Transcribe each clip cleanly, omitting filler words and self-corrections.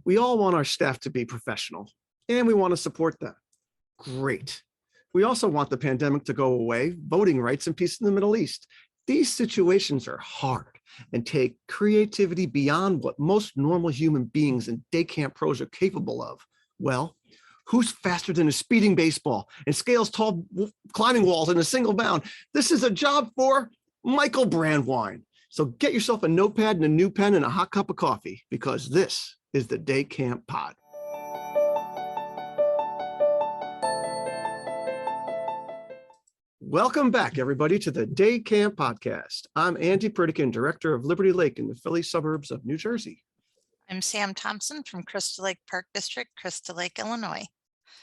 We all want our staff to be professional, and we want to support them. Great. We also want the pandemic to go away, voting rights, and peace in the Middle East. These situations are hard and take creativity beyond what most normal human beings and day camp pros are capable of. Well, who's faster than a speeding baseball and scales tall climbing walls in a single bound? This is a job for Michael Brandwein. So get yourself a notepad and a new pen and a hot cup of coffee, because this is the Day Camp Pod. Welcome back, everybody, to the Day Camp Podcast. I'm Andy Pritikin, Director of Liberty Lake in the Philly suburbs of New Jersey. I'm Sam Thompson from Crystal Lake Park District, Crystal Lake, Illinois.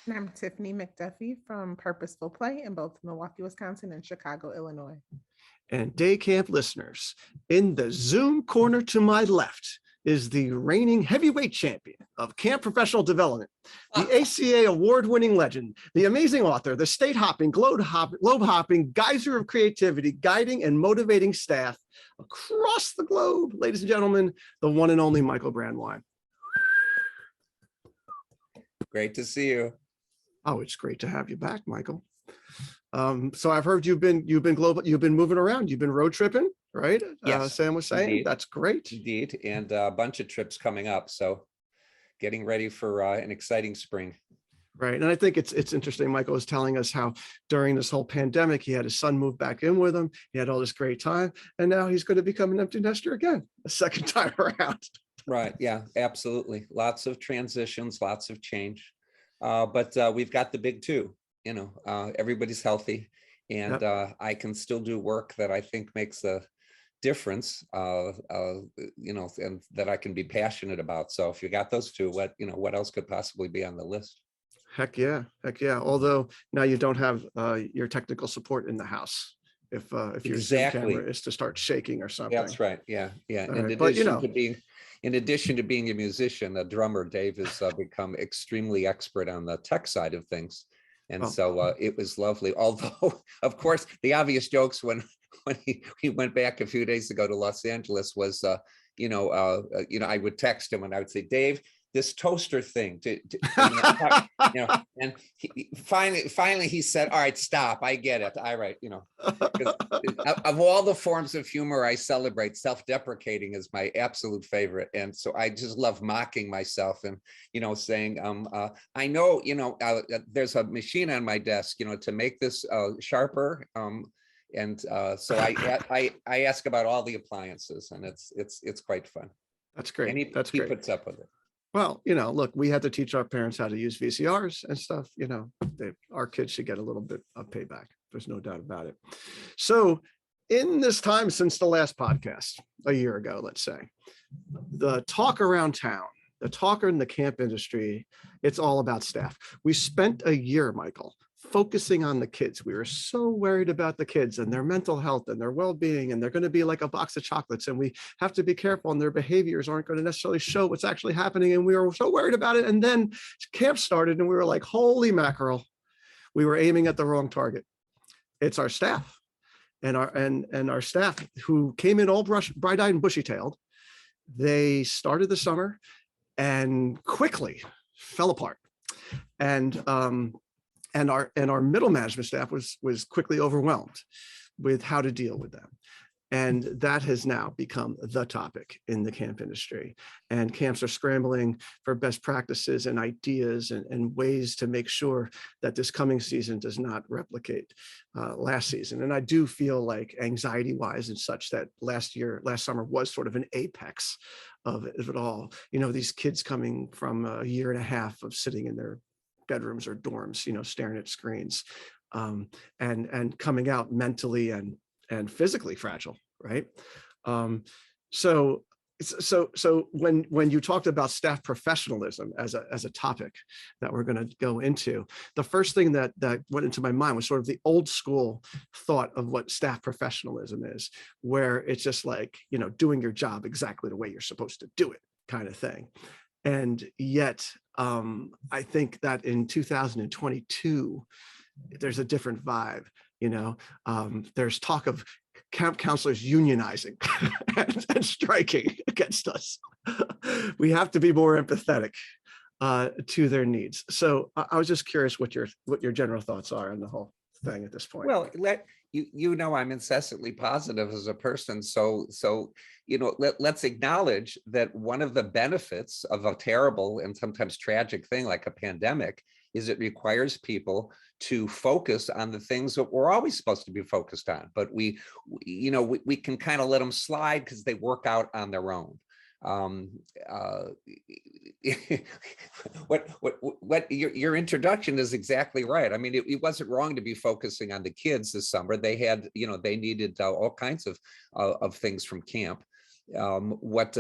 And I'm Tiffany McDuffie from Purposeful Play in both Milwaukee, Wisconsin and Chicago, Illinois. And Day Camp listeners, in the Zoom corner to my left is the reigning heavyweight champion of camp professional development, the ACA award-winning legend, the amazing author, the state-hopping, globe-hopping geyser of creativity, guiding and motivating staff across the globe. Ladies and gentlemen, the one and only Michael Brandwein. Great to see you. Oh, it's great to have you back, Michael. So I've heard you've been global, you've been moving around, you've been road tripping, right? Yes, Sam was saying, indeed. That's great. Indeed, and a bunch of trips coming up. So getting ready for an exciting spring. Right. And I think it's interesting. Michael was telling us how during this whole pandemic, he had his son move back in with him. He had all this great time. And now he's going to become an empty nester again, a second time around. Right. Yeah, absolutely. Lots of transitions, lots of change. But we've got the big two. You know, everybody's healthy, and I can still do work that I think makes a difference, you know, and that I can be passionate about. So if you got those two, what else could possibly be on the list? Heck yeah. Heck yeah. Although now you don't have your technical support in the house. If your Zoom camera is to start shaking or something. That's right. Yeah. Yeah. In addition to being a musician, a drummer, Dave has become extremely expert on the tech side of things. And so it was lovely. Although, of course, the obvious jokes when he went back a few days ago to Los Angeles was, I would text him and I would say, Dave, this toaster thing, and finally he said, all right, stop. I get it. All right. Of all the forms of humor I celebrate, self-deprecating is my absolute favorite. And so I just love mocking myself and, saying, I know, there's a machine on my desk, to make this sharper. So I ask about all the appliances, and it's quite fun. That's great. And he puts up with it. Well, look, we had to teach our parents how to use VCRs and stuff. Our kids should get a little bit of payback. There's no doubt about it. So in this time since the last podcast, a year ago, let's say, the talk around town, the talk in the camp industry, it's all about staff. We spent a year, Michael, focusing on the kids. We were so worried about the kids and their mental health and their well-being, and they're going to be like a box of chocolates, and we have to be careful, and their behaviors aren't going to necessarily show what's actually happening. And we were so worried about it. And then camp started and we were like, holy mackerel, we were aiming at the wrong target. It's our staff and our staff who came in all bright-eyed and bushy-tailed. They started the summer and quickly fell apart. And our middle management staff was quickly overwhelmed with how to deal with them. And that has now become the topic in the camp industry. And camps are scrambling for best practices and ideas and ways to make sure that this coming season does not replicate last season. And I do feel like anxiety-wise and such, that last summer was sort of an apex of it all. These kids coming from a year and a half of sitting in their bedrooms or dorms, staring at screens, and coming out mentally and physically fragile, right? So when you talked about staff professionalism as a topic that we're going to go into, the first thing that went into my mind was sort of the old school thought of what staff professionalism is, where it's just like, doing your job exactly the way you're supposed to do it kind of thing. And yet, I think that in 2022, there's a different vibe. There's talk of camp counselors unionizing and striking against us. We have to be more empathetic to their needs. So I was just curious what your general thoughts are on the whole thing at this point. Well, you know, I'm incessantly positive as a person. So, you know, let's acknowledge that one of the benefits of a terrible and sometimes tragic thing like a pandemic is it requires people to focus on the things that we're always supposed to be focused on. But we can kind of let them slide because they work out on their own. What your introduction is exactly right. I mean, it wasn't wrong to be focusing on the kids this summer. They had, you know, they needed all kinds of things from camp. What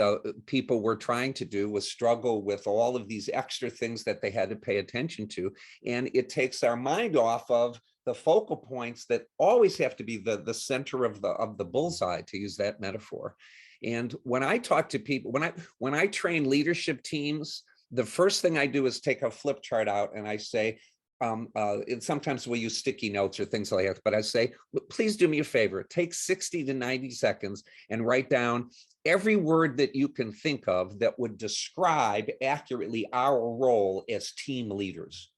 people were trying to do was struggle with all of these extra things that they had to pay attention to, and it takes our mind off of the focal points that always have to be the center of the bullseye, to use that metaphor. And when I talk to people, when I train leadership teams, the first thing I do is take a flip chart out and I say, and sometimes we use sticky notes or things like that, but I say, please do me a favor, take 60 to 90 seconds and write down every word that you can think of that would describe accurately our role as team leaders,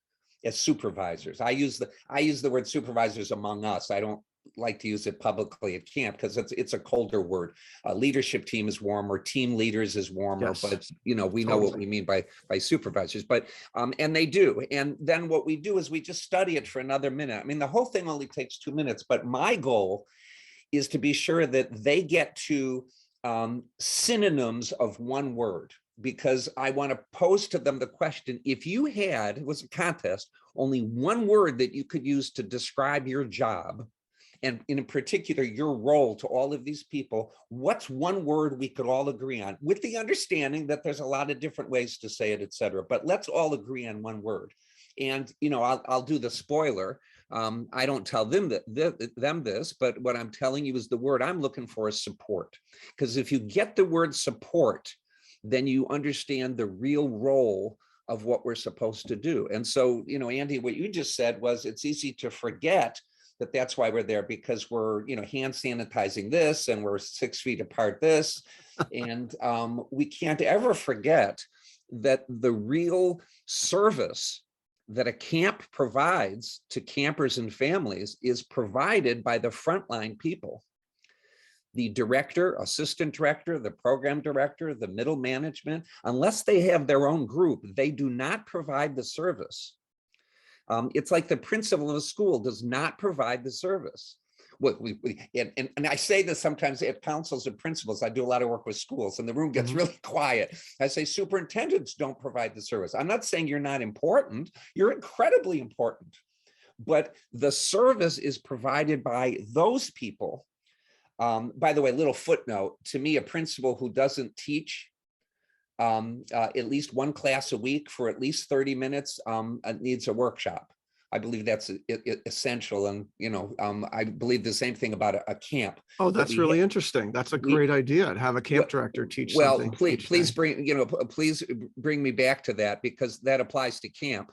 as supervisors. I use the word supervisors among us. I don't like to use it publicly at camp because it's a colder word. Leadership team is warmer, team leaders is warmer, yes. But you know, we know what we mean by supervisors, but and they do. And then what we do is we just study it for another minute. I mean, the whole thing only takes 2 minutes, but my goal is to be sure that they get to synonyms of one word, because I want to pose to them the question, if you had, it was a contest, only one word that you could use to describe your job, and in particular, your role to all of these people, what's one word we could all agree on, with the understanding that there's a lot of different ways to say it, et cetera, but let's all agree on one word. And, you know, I'll do the spoiler. I don't tell them this, but what I'm telling you is the word I'm looking for is support. Because if you get the word support, then you understand the real role of what we're supposed to do. And so, you know, Andy, what you just said was it's easy to forget that that's why we're there, because we're, you know, hand sanitizing this and we're 6 feet apart this. And we can't ever forget that the real service that a camp provides to campers and families is provided by the frontline people. The director, assistant director, the program director, the middle management, unless they have their own group, they do not provide the service. It's like the principal of a school does not provide the service. And I say this sometimes at councils and principals. I do a lot of work with schools and the room gets really quiet. I say superintendents don't provide the service. I'm not saying you're not important. You're incredibly important. But the service is provided by those people. By the way, little footnote, to me, a principal who doesn't teach at least one class a week for at least 30 minutes needs a workshop. I believe that's essential. And, you know, I believe the same thing about a camp. Oh, that's really interesting. That's a great idea to have a camp director teach something. Well, please bring me back to that, because that applies to camp.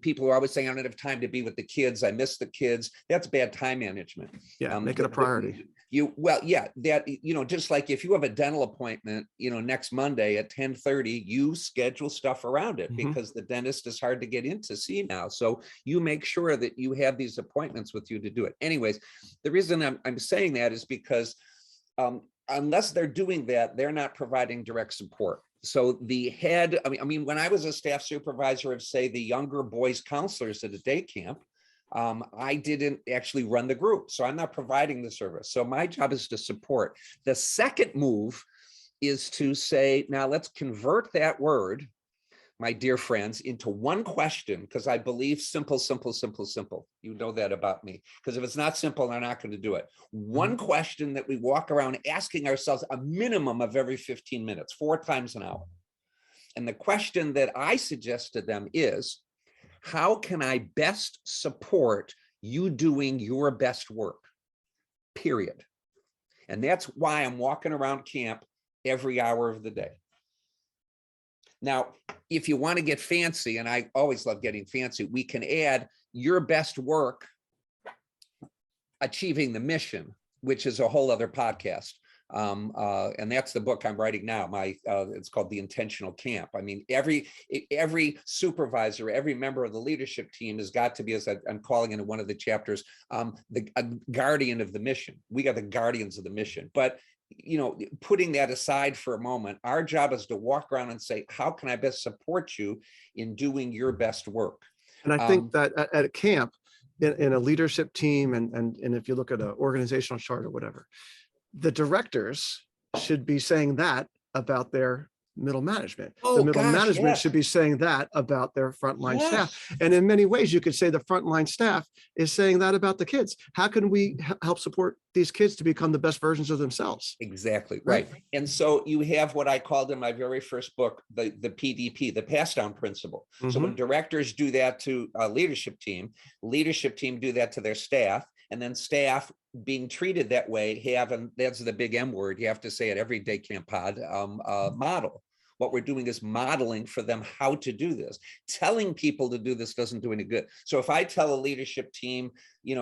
People are always saying, I don't have time to be with the kids. I miss the kids. That's bad time management. Yeah, make it a priority. Just like if you have a dental appointment, you know, next Monday at 10:30, you schedule stuff around it, because the dentist is hard to get in to see now. So you make sure that you have these appointments with you to do it. Anyways, the reason I'm saying that is because unless they're doing that, they're not providing direct support. So the head, I mean, when I was a staff supervisor of, say, the younger boys counselors at a day camp, I didn't actually run the group. So I'm not providing the service. So my job is to support. The second move is to say, now let's convert that word, my dear friends, into one question, because I believe simple, simple, simple, simple. You know that about me, because if it's not simple, I'm not going to do it. One question that we walk around asking ourselves a minimum of every 15 minutes, 4 times an hour. And the question that I suggest to them is, how can I best support you doing your best work, period? And that's why I'm walking around camp every hour of the day. Now, if you want to get fancy, and I always love getting fancy, we can add your best work achieving the mission, which is a whole other podcast. And that's the book I'm writing now. It's called The Intentional Camp. I mean, every supervisor, every member of the leadership team has got to be, as I'm calling it in one of the chapters, a guardian of the mission. We are the guardians of the mission. But putting that aside for a moment, our job is to walk around and say, how can I best support you in doing your best work? And I think that at a camp, in a leadership team, and if you look at an organizational chart or whatever, the directors should be saying that about their middle management. The middle management should be saying that about their frontline staff. And in many ways, you could say the frontline staff is saying that about the kids. How can we help support these kids to become the best versions of themselves? Exactly, right. And so you have what I called in my very first book, the PDP, the pass down principle. So when directors do that to a leadership team do that to their staff, and then staff being treated that way and that's the big M word, you have to say it every day camp pod, model. What we're doing is modeling for them how to do this. Telling people to do this doesn't do any good. So if I tell a leadership team, you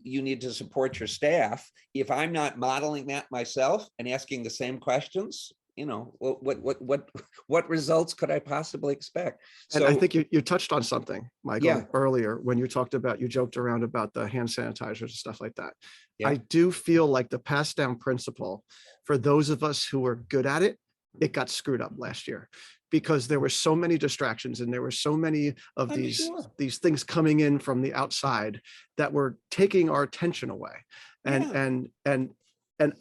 need to support your staff, if I'm not modeling that myself and asking the same questions, what results could I possibly expect? And I think you touched on something, Michael, earlier when you joked around about the hand sanitizers and stuff like that. Yeah. I do feel like the pass down principle, for those of us who are good at it, it got screwed up last year because there were so many distractions and there were so many of these things coming in from the outside that were taking our attention away. And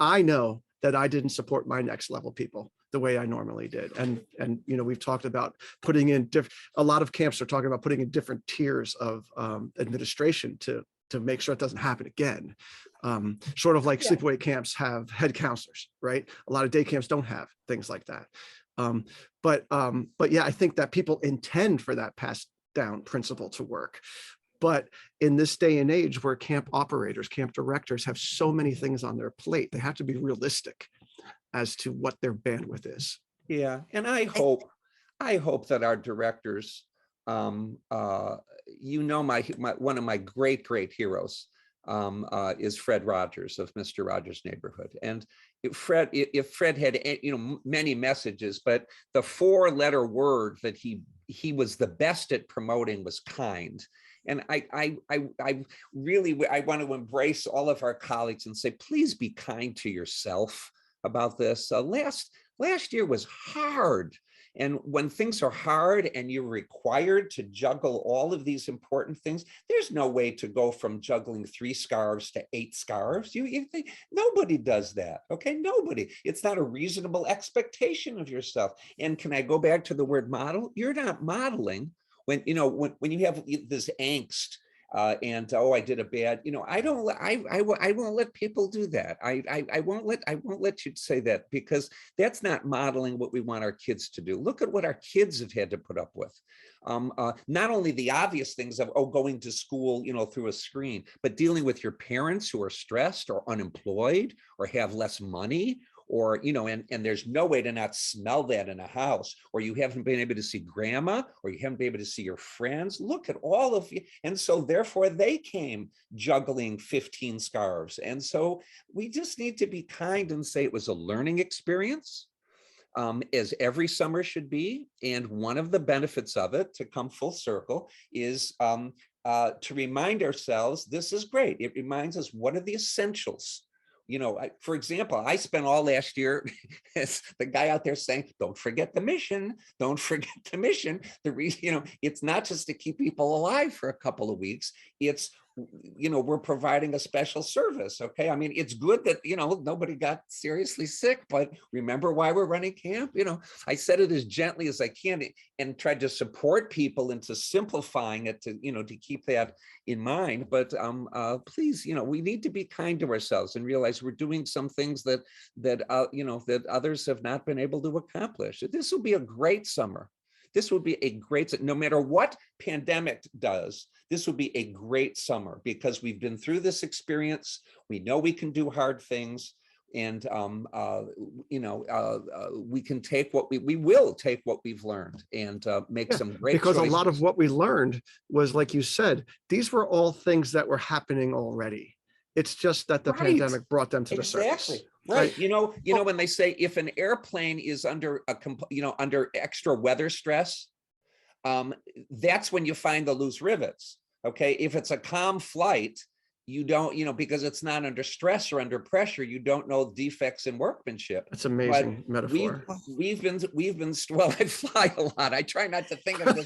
I know that I didn't support my next level people the way I normally did. And we've talked about putting in a lot of camps are talking about putting in different tiers of administration to make sure it doesn't happen again. Sort of like sleepaway camps have head counselors, right? A lot of day camps don't have things like that. But yeah, I think that people intend for that pass down principle to work. But in this day and age where camp operators, camp directors have so many things on their plate, they have to be realistic as to what their bandwidth is. Yeah, and I hope that our directors, one of my great heroes is Fred Rogers of Mr. Rogers' Neighborhood. And if Fred had many messages, but the 4-letter word that he was the best at promoting was kind. And I want to embrace all of our colleagues and say, please be kind to yourself about this. Last year was hard. And when things are hard and you're required to juggle all of these important things, there's no way to go from juggling 3 scarves to 8 scarves. Nobody does that. Okay, nobody. It's not a reasonable expectation of yourself. And can I go back to the word model? You're not modeling when you have this angst. I did a bad, I won't let people do that. I won't let you say that, because that's not modeling what we want our kids to do. Look at what our kids have had to put up with. Not only the obvious things of, going to school, through a screen, but dealing with your parents who are stressed or unemployed or have less money, or, and there's no way to not smell that in a house, or you haven't been able to see grandma, or you haven't been able to see your friends. Look at all of you. And so therefore they came juggling 15 scarves. And so we just need to be kind and say it was a learning experience, as every summer should be. And one of the benefits of it, to come full circle, is to remind ourselves, this is great. It reminds us, what are the essentials? For example, I spent all last year as the guy out there saying, don't forget the mission, don't forget the mission. The reason, it's not just to keep people alive for a couple of weeks. It's, we're providing a special service. Okay. I mean, it's good that, nobody got seriously sick, but remember why we're running camp? I said it as gently as I can and tried to support people into simplifying it to keep that in mind. But please, we need to be kind to ourselves and realize we're doing some things that others have not been able to accomplish. This will be a great summer. This would be a great, no matter what pandemic does, this would be a great summer, because we've been through this experience. We know we can do hard things, and we can take we will take what we've learned and make some great because choices. A lot of what we learned was, like you said, these were all things that were happening already. It's just that the Right. pandemic brought them to the Exactly. surface. Right. You know, when they say if an airplane is under under extra weather stress, that's when you find the loose rivets. Okay. If it's a calm flight, you don't, because it's not under stress or under pressure, you don't know defects in workmanship. It's amazing But metaphor. we've been, well, I fly a lot. I try not to think of this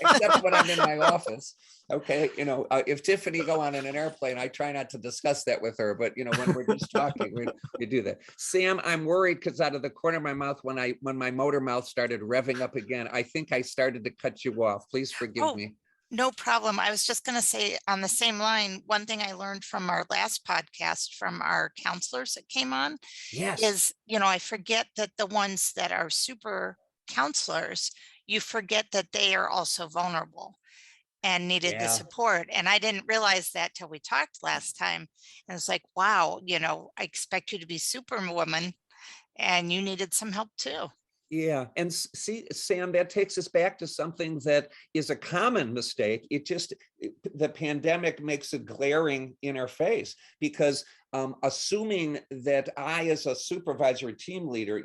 except when I'm in my office. Okay. If Tiffany go on in an airplane, I try not to discuss that with her, but when we're just talking, we do that. Sam, I'm worried because out of the corner of my mouth, when my motor mouth started revving up again, I think I started to cut you off. Please forgive me. No problem. I was just going to say on the same line, one thing I learned from our last podcast from our counselors that came on Yes. is, I forget that the ones that are super counselors, you forget that they are also vulnerable and needed the support. And I didn't realize that till we talked last time. And it's like, wow, I expect you to be superwoman and you needed some help too. Yeah. And see, Sam, that takes us back to something that is a common mistake. The pandemic makes it glaring in our face because assuming that I, as a supervisory team leader,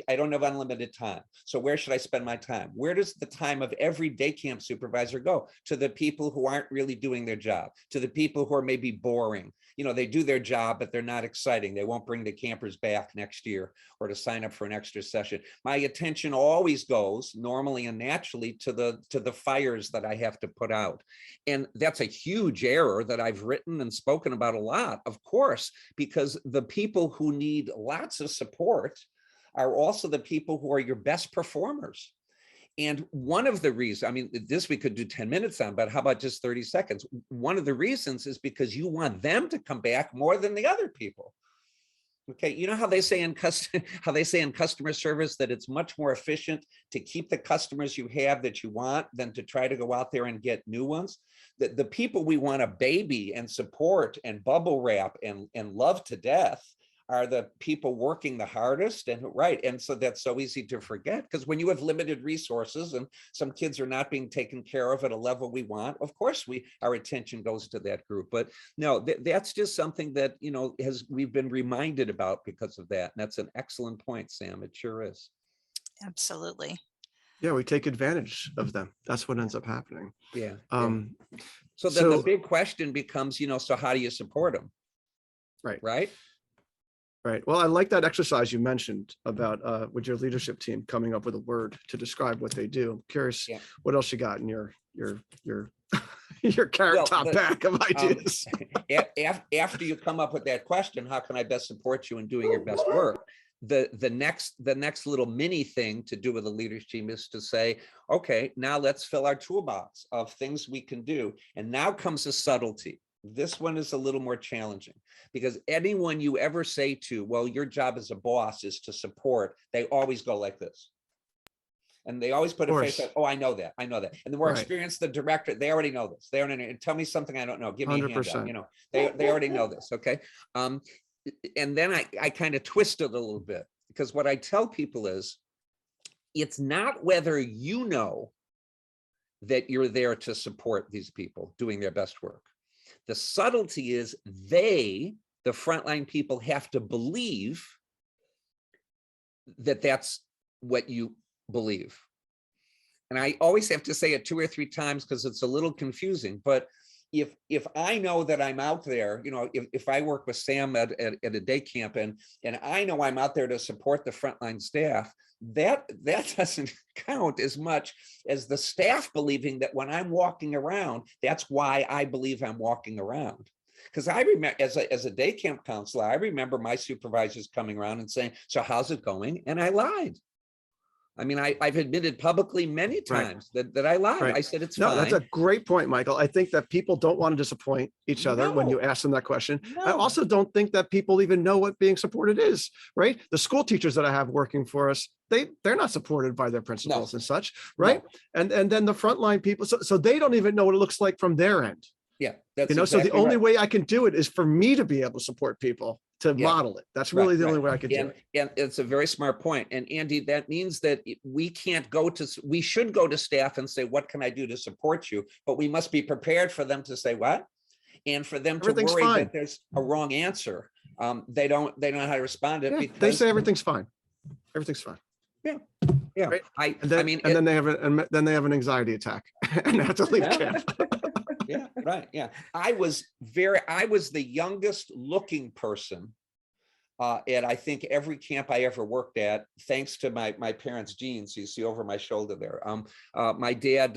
I don't have unlimited time. So where should I spend my time? Where does the time of every day camp supervisor go? To the people who aren't really doing their job, to the people who are maybe boring. They do their job, but they're not exciting. They won't bring the campers back next year or to sign up for an extra session. My attention always goes normally and naturally to the fires that I have to put out. And that's a huge error that I've written and spoken about a lot, of course, because the people who need lots of support are also the people who are your best performers. And one of the reasons, this we could do 10 minutes on, but how about just 30 seconds? One of the reasons is because you want them to come back more than the other people. Okay, you know how they say in customer service that it's much more efficient to keep the customers you have that you want than to try to go out there and get new ones. The people we want to baby and support and bubble wrap and love to death are the people working the hardest. And so that's so easy to forget, because when you have limited resources and some kids are not being taken care of at a level we want, of course our attention goes to that group. But no, that's just something that we've been reminded about because of that. And that's an excellent point, Sam. It sure is. Absolutely. Yeah, we take advantage of them. That's what ends up happening. Yeah. So then the big question becomes, so how do you support them? Right. Right. Well, I like that exercise you mentioned about with your leadership team coming up with a word to describe what they do. I'm curious what else you got in your carrot top pack of ideas. After you come up with that question, how can I best support you in doing your best work? The next little mini thing to do with a leadership team is to say, okay, now let's fill our toolbox of things we can do. And now comes a subtlety. This one is a little more challenging because anyone you ever say to, well, your job as a boss is to support, they always go like this. And they always put a face like, oh, I know that. And the more experienced the director, they already know this. They already tell me something I don't know. Give me 100%. A handout. They already know this. Okay. And then I kind of twist it a little bit, because what I tell people is it's not whether you know that you're there to support these people doing their best work. The subtlety is the frontline people have to believe that that's what you believe. And I always have to say it 2 or 3 times because it's a little confusing. But if I know that I'm out there, if I work with Sam at a day camp and I know I'm out there to support the frontline staff, that doesn't count as much as the staff believing that when I'm walking around, that's why I believe I'm walking around. Because I remember as a day camp counselor, I remember my supervisors coming around and saying, so how's it going? And I lied. I've admitted publicly many times that I lied. I said, it's fine. That's a great point, Michael. I think that people don't want to disappoint each other when you ask them that question. No. I also don't think that people even know what being supported is, right? The school teachers that I have working for us, they're not supported by their principals and such, right? No. And then the frontline people, so they don't even know what it looks like from their end. Yeah, that's so the only way I can do it is for me to be able to support people, to model it. That's really the only way I can do it. And it's a very smart point. And Andy, that means that we should go to staff and say, what can I do to support you? But we must be prepared for them to say, what? And for them to Everything's worry fine. that there's a wrong answer, they don't know how to respond to it Yeah, because they say everything's fine. Everything's fine. yeah, Right. I And mean, then they have an anxiety attack and they have to leave Yeah. camp. yeah, right. Yeah. I was the youngest looking person at I think every camp I ever worked at, thanks to my parents' genes. You see over my shoulder there. My dad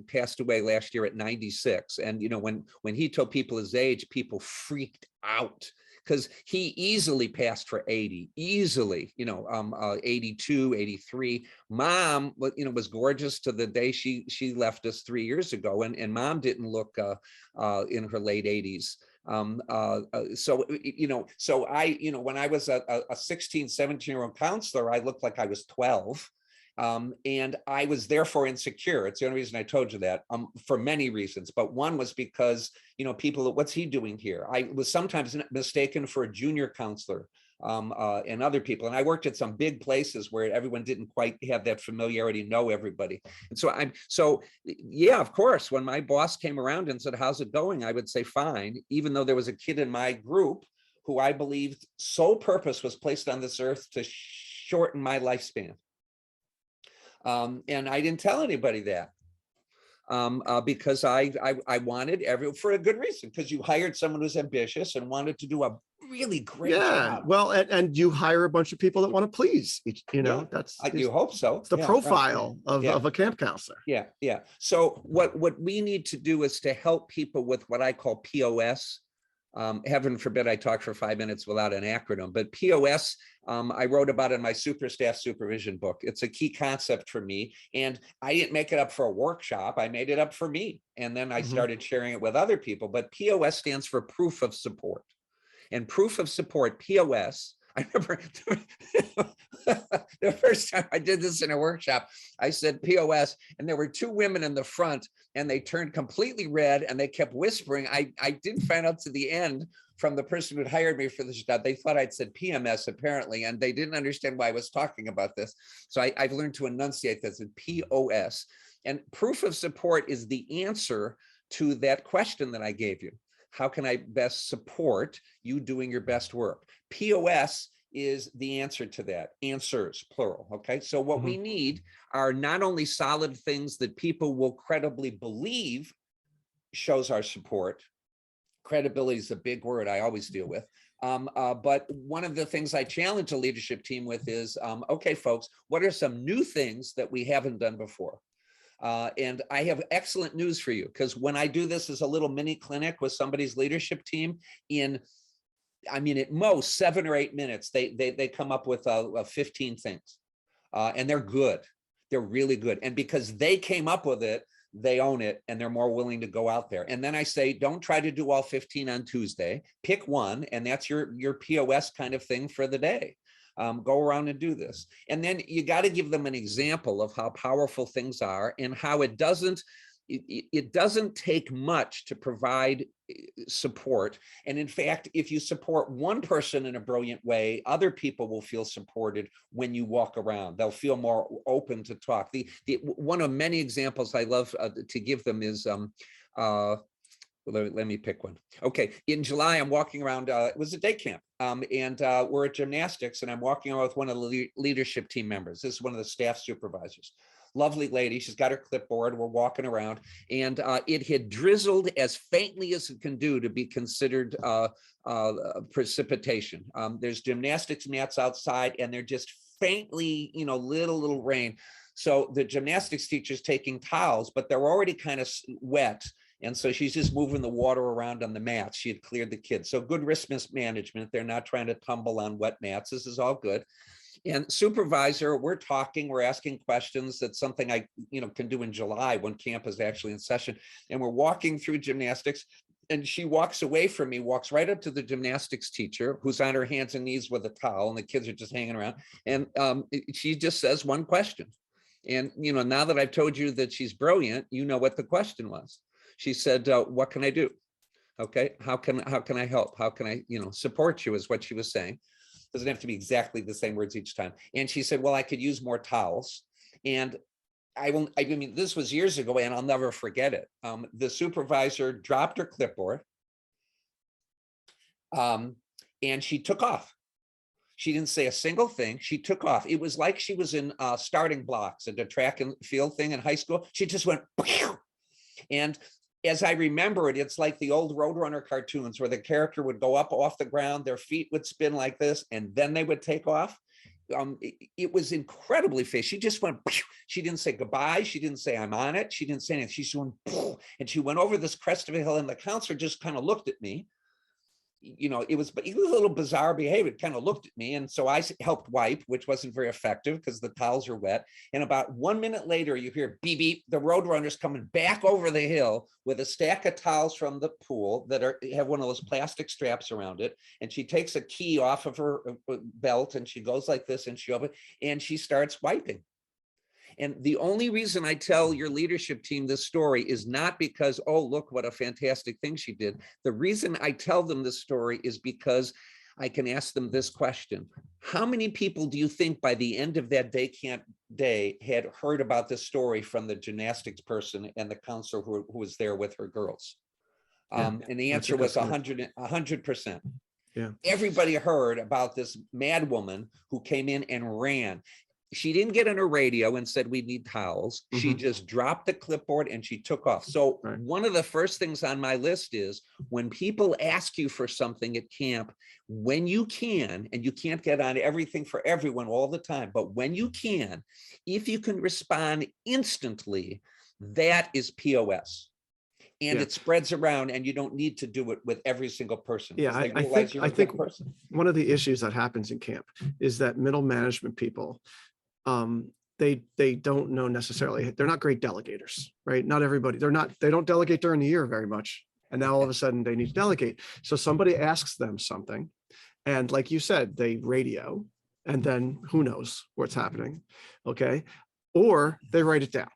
passed away last year at 96, and you know when he told people his age, people freaked out because he easily passed for 80, easily. 82, 83. Mom, was gorgeous to the day she left us 3 years ago, and mom didn't look in her late 80s. So I, when I was a 16, 17-year-old counselor, I looked like I was 12. And I was therefore insecure. It's the only reason I told you that, for many reasons. But one was because, people, what's he doing here? I was sometimes mistaken for a junior counselor and other people. And I worked at some big places where everyone didn't quite have that familiarity, know everybody. And so yeah, of course, when my boss came around and said, how's it going? I would say fine, even though there was a kid in my group who I believed sole purpose was placed on this earth to shorten my lifespan. And I didn't tell anybody that because I wanted for a good reason, because you hired someone who's ambitious and wanted to do a really great job. Well, and you hire a bunch of people that want to please each, that's you hope so. It's the profile right. of a camp counselor. Yeah. So what we need to do is to help people with what I call POS. Heaven forbid I talk for 5 minutes without an acronym, but POS, I wrote about in my super staff supervision book. It's a key concept for me. And I didn't make it up for a workshop. I made it up for me. And then I started sharing it with other people. But POS stands for proof of support. And proof of support, POS, I remember the first time I did this in a workshop, I said POS, and there were two women in the front, and they turned completely red, and they kept whispering. I didn't find out to the end from the person who had hired me for this job. They thought I'd said PMS, apparently, and they didn't understand why I was talking about this. So I've learned to enunciate this in POS. And proof of support is the answer to that question that I gave you. How can I best support you doing your best work? POS is the answer to that. Answers, plural. Okay. So what we need are not only solid things that people will credibly believe shows our support. Credibility is a big word I always deal with. But one of the things I challenge a leadership team with is, okay, folks, what are some new things that we haven't done before? And I have excellent news for you, because when I do this as a little mini clinic with somebody's leadership team, at most 7 or 8 minutes, they come up with 15 things, and they're good. They're really good. And because they came up with it, they own it, and they're more willing to go out there. And then I say, don't try to do all 15 on Tuesday. Pick one, and that's your POS kind of thing for the day. Go around and do this. And then you got to give them an example of how powerful things are and how it doesn't take much to provide support. And in fact, if you support one person in a brilliant way, other people will feel supported when you walk around. They'll feel more open to talk. One of many examples I love to give them is, let me pick one. Okay, in July, I'm walking around, it was a day camp, and we're at gymnastics, and I'm walking around with one of the leadership team members. This is one of the staff supervisors. Lovely lady, she's got her clipboard, we're walking around, and it had drizzled as faintly as it can do to be considered precipitation. There's gymnastics mats outside, and they're just faintly, little rain. So the gymnastics teacher's taking towels, but they're already kind of wet. And so she's just moving the water around on the mats. She had cleared the kids. So good risk management. They're not trying to tumble on wet mats. This is all good. And supervisor, we're talking, we're asking questions. That's something I, can do in July when camp is actually in session. And we're walking through gymnastics, and she walks away from me, walks right up to the gymnastics teacher, who's on her hands and knees with a towel, and the kids are just hanging around. And she just says one question. And, now that I've told you that she's brilliant, you know what the question was. She said, what can I do? Okay, how can I help? How can I, support you, is what she was saying. Doesn't have to be exactly the same words each time. And she said, well, I could use more towels. And I mean, this was years ago and I'll never forget it. The supervisor dropped her clipboard and she took off. She didn't say a single thing. She took off. It was like she was in starting blocks at the track and field thing in high school. She just went, and as I remember it, it's like the old Roadrunner cartoons where the character would go up off the ground, their feet would spin like this, and then they would take off. It was incredibly fast. She just went, she didn't say goodbye. She didn't say I'm on it. She didn't say anything. She just went, and she went over this crest of a hill, and the counselor just kind of looked at me. You know, it was a little bizarre behavior. It kind of looked at me. And so I helped wipe, which wasn't very effective because the towels are wet. And about 1 minute later, you hear beep, beep, the Roadrunner's coming back over the hill with a stack of towels from the pool that have one of those plastic straps around it. And she takes a key off of her belt and she goes like this and she opens and she starts wiping. And the only reason I tell your leadership team this story is not because, oh, look what a fantastic thing she did. The reason I tell them this story is because I can ask them this question. How many people do you think by the end of that day camp day had heard about this story from the gymnastics person and the counselor who was there with her girls? And the answer was 100%. Yeah. Everybody heard about this mad woman who came in and ran. She didn't get on her radio and said, we need towels. She just dropped the clipboard and she took off. So one of the first things on my list is when people ask you for something at camp, when you can, and you can't get on everything for everyone all the time, but when you can, if you can respond instantly, that is POS. And it spreads around and you don't need to do it with every single person. Yeah, I think one of the issues that happens in camp is that middle management people, they don't know necessarily, they're not great delegators, right? Not everybody, they don't delegate during the year very much. And now all of a sudden they need to delegate. So somebody asks them something. And like you said, they radio and then who knows what's happening. Okay. Or they write it down.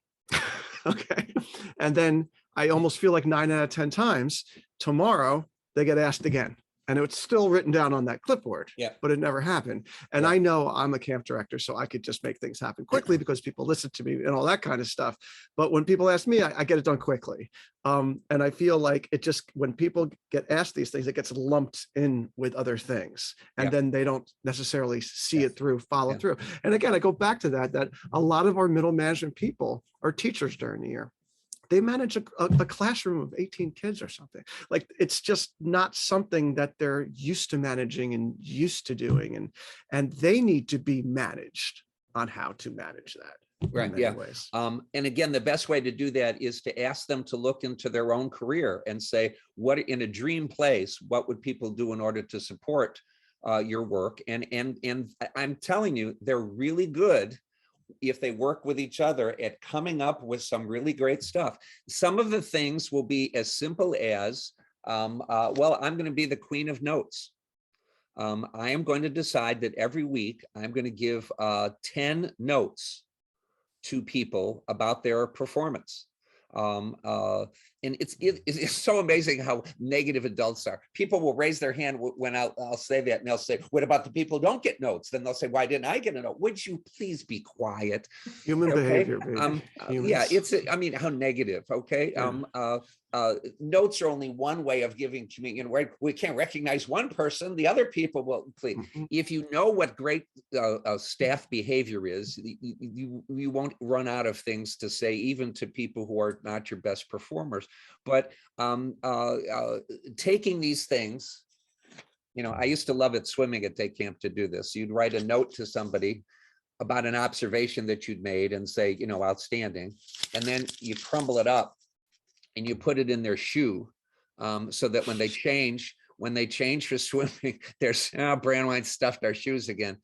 Okay. And then I almost feel like 9 out of 10 times tomorrow they get asked again. And it's still written down on that clipboard, but it never happened. And I know I'm a camp director, so I could just make things happen quickly because people listen to me and all that kind of stuff. But when people ask me, I get it done quickly. And I feel like it just, when people get asked these things, it gets lumped in with other things. And then they don't necessarily see it through, follow through. And again, I go back to that a lot of our middle management people are teachers during the year. They manage a classroom of 18 kids or something. Like, it's just not something that they're used to managing and used to doing. And they need to be managed on how to manage that. Right. Yeah. Ways. And again, the best way to do that is to ask them to look into their own career and say, what in a dream place, what would people do in order to support your work? And I'm telling you, they're really good if they work with each other at coming up with some really great stuff. Some of the things will be as simple as, well, I'm going to be the queen of notes. I am going to decide that every week I'm going to give 10 notes to people about their performance. And it's so amazing how negative adults are. People will raise their hand when I'll say that, and they'll say, what about the people who don't get notes? Then they'll say, why didn't I get a note? Would you please be quiet? Human behavior, baby. Yeah, I mean, how negative, okay? Notes are only one way of giving communication, right? We can't recognize one person, the other people will, please. If you know what great staff behavior is, you won't run out of things to say, even to people who are not your best performers. But taking these things, you know, I used to love at swimming at day camp to do this. You'd write a note to somebody about an observation that you'd made and say, you know, outstanding. And then you crumble it up and you put it in their shoe, so that when they change for swimming, there's Brandwein stuffed our shoes again.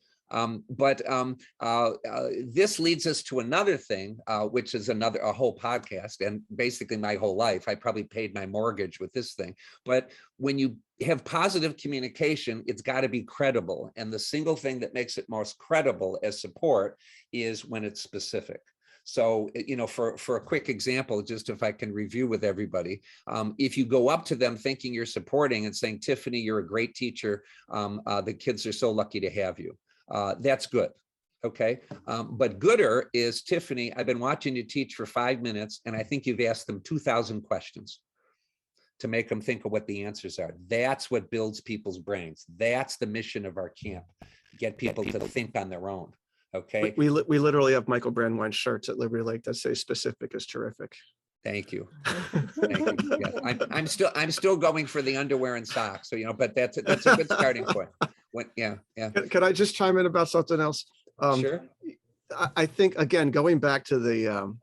This leads us to another thing, which is a whole podcast, and basically my whole life. I probably paid my mortgage with this thing. But when you have positive communication, it's got to be credible. And the single thing that makes it most credible as support is when it's specific. So, you know, for a quick example, just if I can review with everybody, if you go up to them thinking you're supporting and saying, Tiffany, you're a great teacher. The kids are so lucky to have you. That's good. Okay. But gooder is Tiffany. I've been watching you teach for 5 minutes, and I think you've asked them 2,000 questions to make them think of what the answers are. That's what builds people's brains. That's the mission of our camp. Get people to think on their own. Okay. We literally have Michael Brandwein shirts at Liberty Lake that say specific is terrific. Thank you. Thank you. Yes. I'm still going for the underwear and socks. So, but that's a good starting point. Yeah. Can I just chime in about something else? Sure. I think, again, going back to the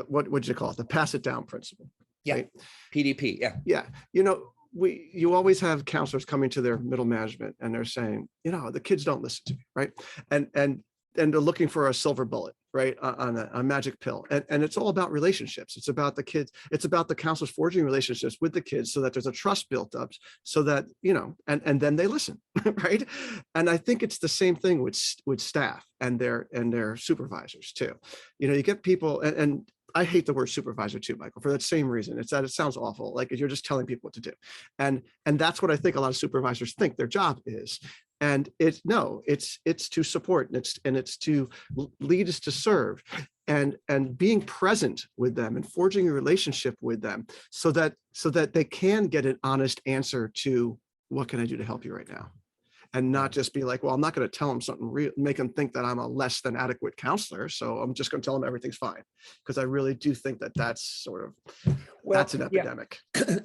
what would you call it? The pass it down principle. Yeah. Right? PDP. Yeah. Yeah. You always have counselors coming to their middle management and they're saying, the kids don't listen to me. Right. And they're looking for a silver bullet, right, on a magic pill. And it's all about relationships. It's about the kids. It's about the counselors forging relationships with the kids so that there's a trust built up so that, and then they listen, right? And I think it's the same thing with staff and their supervisors too. You get people, and I hate the word supervisor too, Michael, for that same reason. It's that it sounds awful, like you're just telling people what to do. And that's what I think a lot of supervisors think their job is. And it's to support, and it's to lead us to serve, and being present with them and forging a relationship with them so that they can get an honest answer to what can I do to help you right now, and not just be like, well, I'm not going to tell them something real, make them think that I'm a less than adequate counselor, so I'm just going to tell them everything's fine, because I really do think that that's that's an epidemic.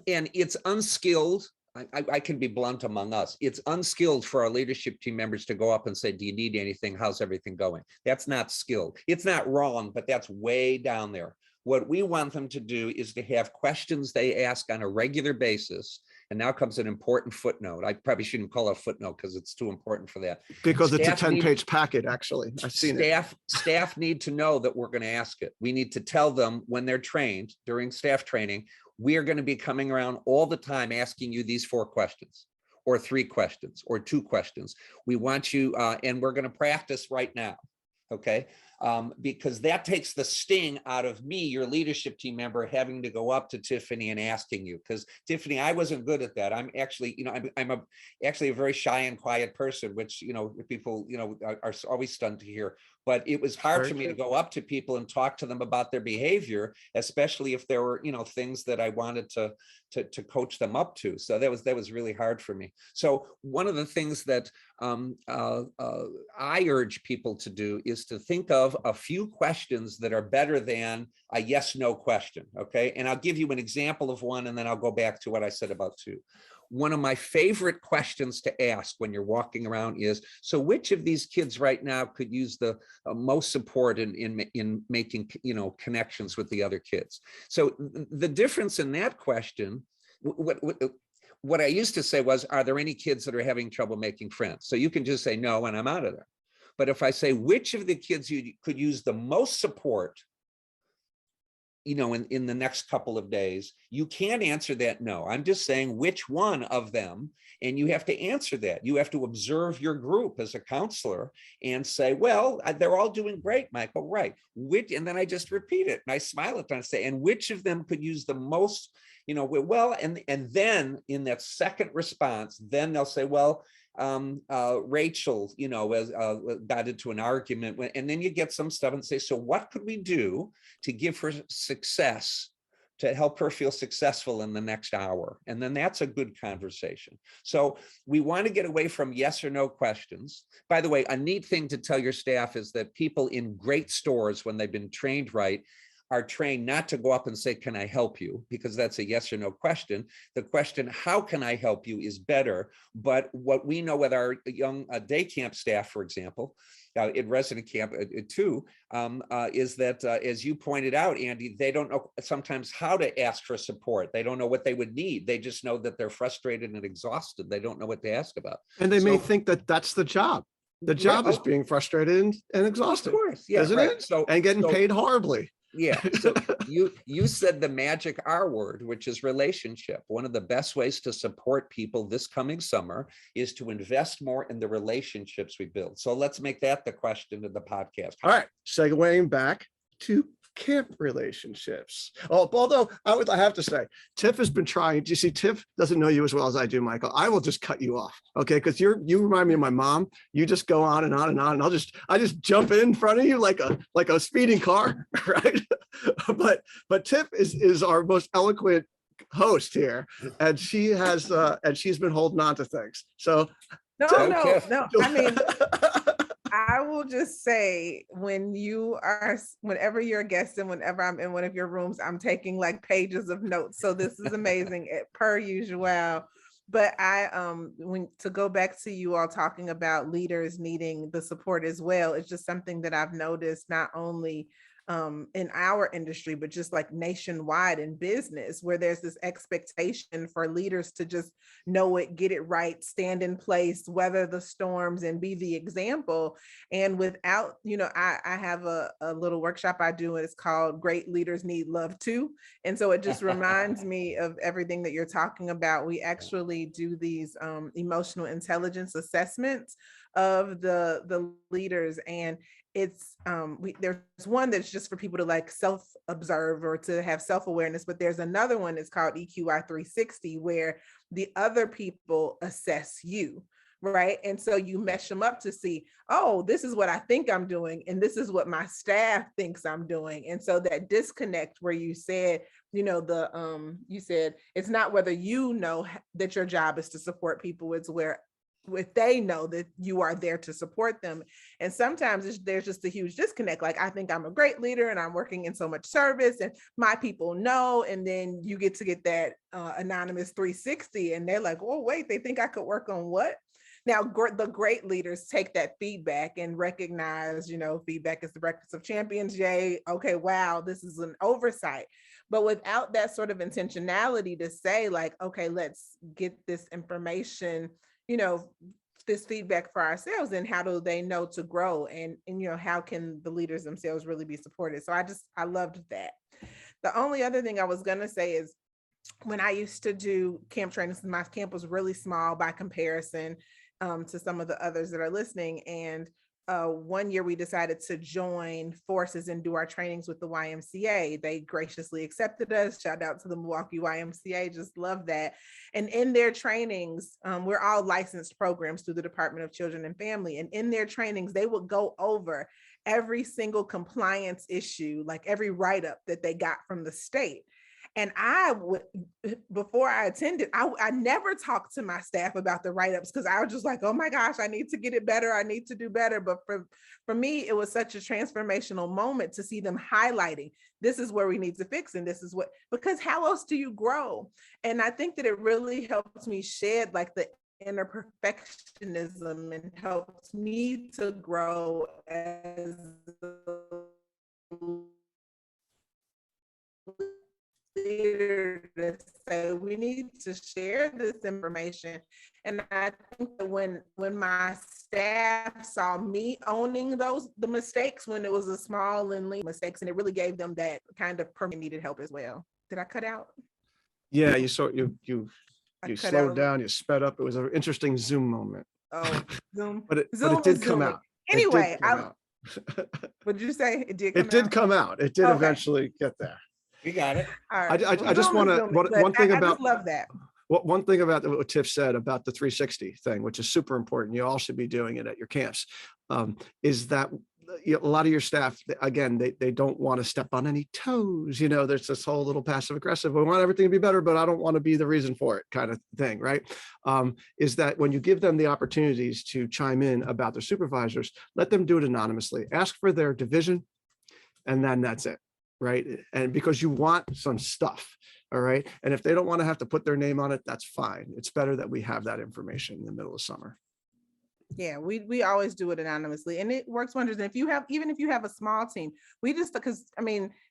And it's unskilled. I can be blunt among us. It's unskilled for our leadership team members to go up and say, do you need anything? How's everything going? That's not skilled. It's not wrong, but that's way down there. What we want them to do is to have questions they ask on a regular basis. And now comes an important footnote. I probably shouldn't call it a footnote because it's too important for that. Because it's a 10-page packet, actually. I've seen it. Staff need to know that we're going to ask it. We need to tell them when they're trained during staff training, we are going to be coming around all the time asking you these 4 questions or 3 questions or 2 questions. We want you, and we're going to practice right now. Okay. Because that takes the sting out of me, your leadership team member, having to go up to Tiffany and asking you. Because Tiffany, I wasn't good at that. I'm actually, I'm actually a very shy and quiet person, which, people, are always stunned to hear. But it was hard for me to go up to people and talk to them about their behavior, especially if there were, things that I wanted to coach them up to. So that was really hard for me. So one of the things that I urge people to do is to think of a few questions that are better than a yes/no question. Okay. And I'll give you an example of one, and then I'll go back to what I said about 2. One of my favorite questions to ask when you're walking around is, so which of these kids right now could use the most support in making, connections with the other kids? So the difference in that question, what I used to say was, are there any kids that are having trouble making friends? So you can just say no, and I'm out of there. But if I say, which of the kids you could use the most support, in the next couple of days, you can't answer that no. I'm just saying which one of them, and you have to answer that. You have to observe your group as a counselor and say, well, they're all doing great, Michael, right? And then I just repeat it, and I smile at them and say, and which of them could use the most, well, and then in that second response, then they'll say, well, Rachel, got into an argument, and then you get some stuff and say, so what could we do to give her success, to help her feel successful in the next hour? And then that's a good conversation. So we want to get away from yes or no questions. By the way, a neat thing to tell your staff is that people in great stores, when they've been trained right, are trained not to go up and say, can I help you? Because that's a yes or no question. The question, how can I help you, is better. But what we know with our young day camp staff, for example, in resident camp too, is that, as you pointed out, Andy, they don't know sometimes how to ask for support. They don't know what they would need. They just know that they're frustrated and exhausted. They don't know what to ask about. And they may think that that's the job. The job is being frustrated and exhausted. Of course, yeah, isn't it? So, and getting paid horribly. Yeah. So you said the magic R word, which is relationship. One of the best ways to support people this coming summer is to invest more in the relationships we build. So let's make that the question of the podcast. All right. Segueing back to off-camp relationships. Oh, although I have to say, Tiff has been trying. You see, Tiff doesn't know you as well as I do, Michael. I will just cut you off, okay? Because you remind me of my mom. You just go on and on and on, and I just jump in front of you like a speeding car, right? but Tiff is our most eloquent host here, and she's been holding on to things. So No, Tiff. no. I mean, I will just say whenever you're a guest and whenever I'm in one of your rooms, I'm taking like pages of notes. So this is amazing per usual. But to go back to you all talking about leaders needing the support as well, it's just something that I've noticed not only in our industry, but just like nationwide in business, where there's this expectation for leaders to just know it, get it right, stand in place, weather the storms, and be the example. And without, I have a little workshop I do, and it's called Great Leaders Need Love Too. And so it just reminds me of everything that you're talking about. We actually do these emotional intelligence assessments of the leaders, and it's there's one that's just for people to like self-observe or to have self-awareness, but there's another one that's called EQI 360, where the other people assess you, right? And so you mesh them up to see, oh, this is what I think I'm doing, and this is what my staff thinks I'm doing. And so that disconnect where you said, you said it's not whether you know that your job is to support people, it's where if they know that you are there to support them. And sometimes there's just a huge disconnect. Like, I think I'm a great leader and I'm working in so much service and my people know, and then you get that anonymous 360 and they're like, oh, wait, they think I could work on what? Now, the great leaders take that feedback and recognize, feedback is the breakfast of champions. Yay. Okay, wow, this is an oversight. But without that sort of intentionality to say like, okay, let's get this information, this feedback for ourselves, and how do they know to grow, and how can the leaders themselves really be supported? So I loved that. The only other thing I was going to say is, when I used to do camp training, my camp was really small by comparison to some of the others that are listening. And one year we decided to join forces and do our trainings with the YMCA. They graciously accepted us. Shout out to the Milwaukee YMCA. Just love that. And in their trainings, we're all licensed programs through the Department of Children and Family. And in their trainings, they would go over every single compliance issue, like every write-up that they got from the state. And before I attended, I never talked to my staff about the write-ups, because I was just like, oh my gosh, I need to get it better. I need to do better. But for me, it was such a transformational moment to see them highlighting, this is where we need to fix, and this is what, because how else do you grow? And I think that it really helps me shed like the inner perfectionism and helps me to grow as leader to say we need to share this information. And I think that when my staff saw me owning the mistakes, when it was a small and lean mistakes, and it really gave them that kind of needed help as well. Did I cut out? Yeah, you slowed down, you sped up. It was an interesting Zoom moment. Oh, Zoom. but it did come out. Anyway, what did you say? It did come out. It did eventually get there. We got it. All right. I just want to, one thing about, I just love that. One thing about what Tiff said about the 360 thing, which is super important, you all should be doing it at your camps, is that a lot of your staff, again, they don't want to step on any toes. There's this whole little passive aggressive, we want everything to be better, but I don't want to be the reason for it kind of thing, right? Is that when you give them the opportunities to chime in about their supervisors, let them do it anonymously, ask for their division, and then that's it. Right. And because you want some stuff. All right. And if they don't want to have to put their name on it, that's fine. It's better that we have that information in the middle of summer. Yeah, we always do it anonymously, and it works wonders. And even if you have a small team, because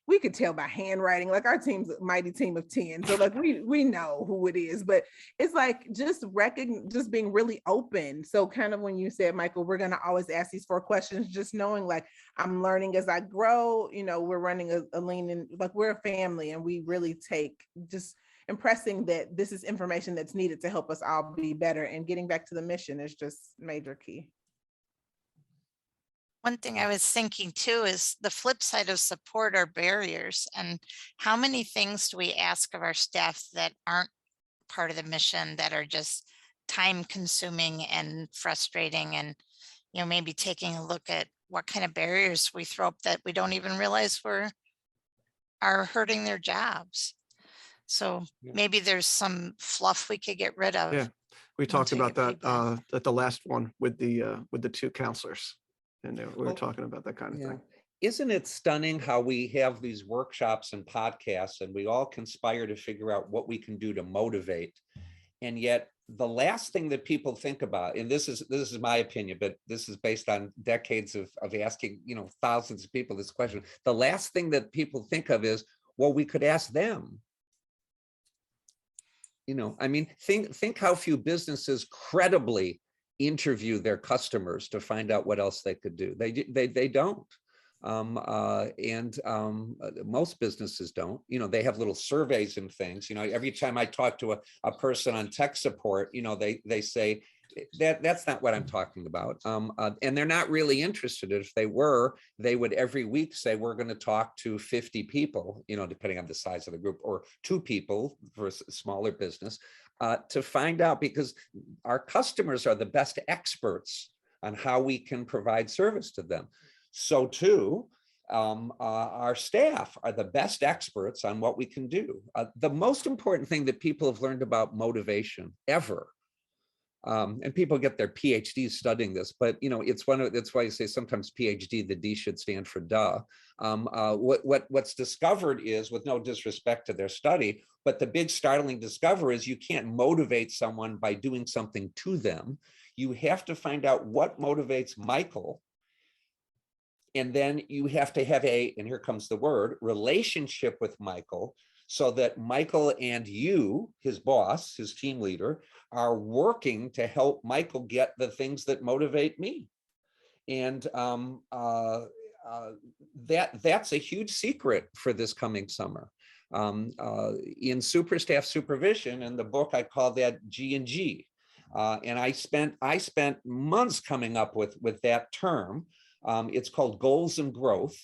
we could tell by handwriting, like our team's a mighty team of 10. So like we know who it is, but it's like just being really open. So kind of when you said, Michael, we're going to always ask these 4 questions, just knowing like I'm learning as I grow, we're running a lean, and like we're a family, and we really take just impressing that this is information that's needed to help us all be better, and getting back to the mission is just major key. One thing I was thinking too is the flip side of support are barriers. And how many things do we ask of our staff that aren't part of the mission, that are just time consuming and frustrating? And, maybe taking a look at what kind of barriers we throw up that we don't even realize are hurting their jobs. So Yeah. maybe there's some fluff we could get rid of. Yeah, we talked once we about get that feedback. at the last one with the two counselors. And we were Well, talking about that kind of Yeah. thing. Isn't it stunning how we have these workshops and podcasts and we all conspire to figure out what we can do to motivate? And yet the last thing that people think about, and this is my opinion, but this is based on decades of asking, thousands of people this question. The last thing that people think of is, well, we could ask them. I mean, think how few businesses credibly interview their customers to find out what else they could do. They don't. Most businesses don't. They have little surveys and things. Every time I talk to a person on tech support, they say that's not what I'm talking about. And they're not really interested. If they were, they would every week say, we're going to talk to 50 people, depending on the size of the group, or 2 people for a smaller business, to find out, because our customers are the best experts on how we can provide service to them. So too, our staff are the best experts on what we can do. The most important thing that people have learned about motivation ever, and people get their PhDs studying this, but that's why you say sometimes PhD, the D should stand for duh. What's discovered is, with no disrespect to their study, but the big startling discovery is you can't motivate someone by doing something to them. You have to find out what motivates Michael. And then you have to have and here comes the word, relationship with Michael, so that Michael and you, his boss, his team leader, are working to help Michael get the things that motivate me. And that's a huge secret for this coming summer. In super staff supervision, in the book, I call that G&G. And I spent months coming up with that term. It's called goals and growth.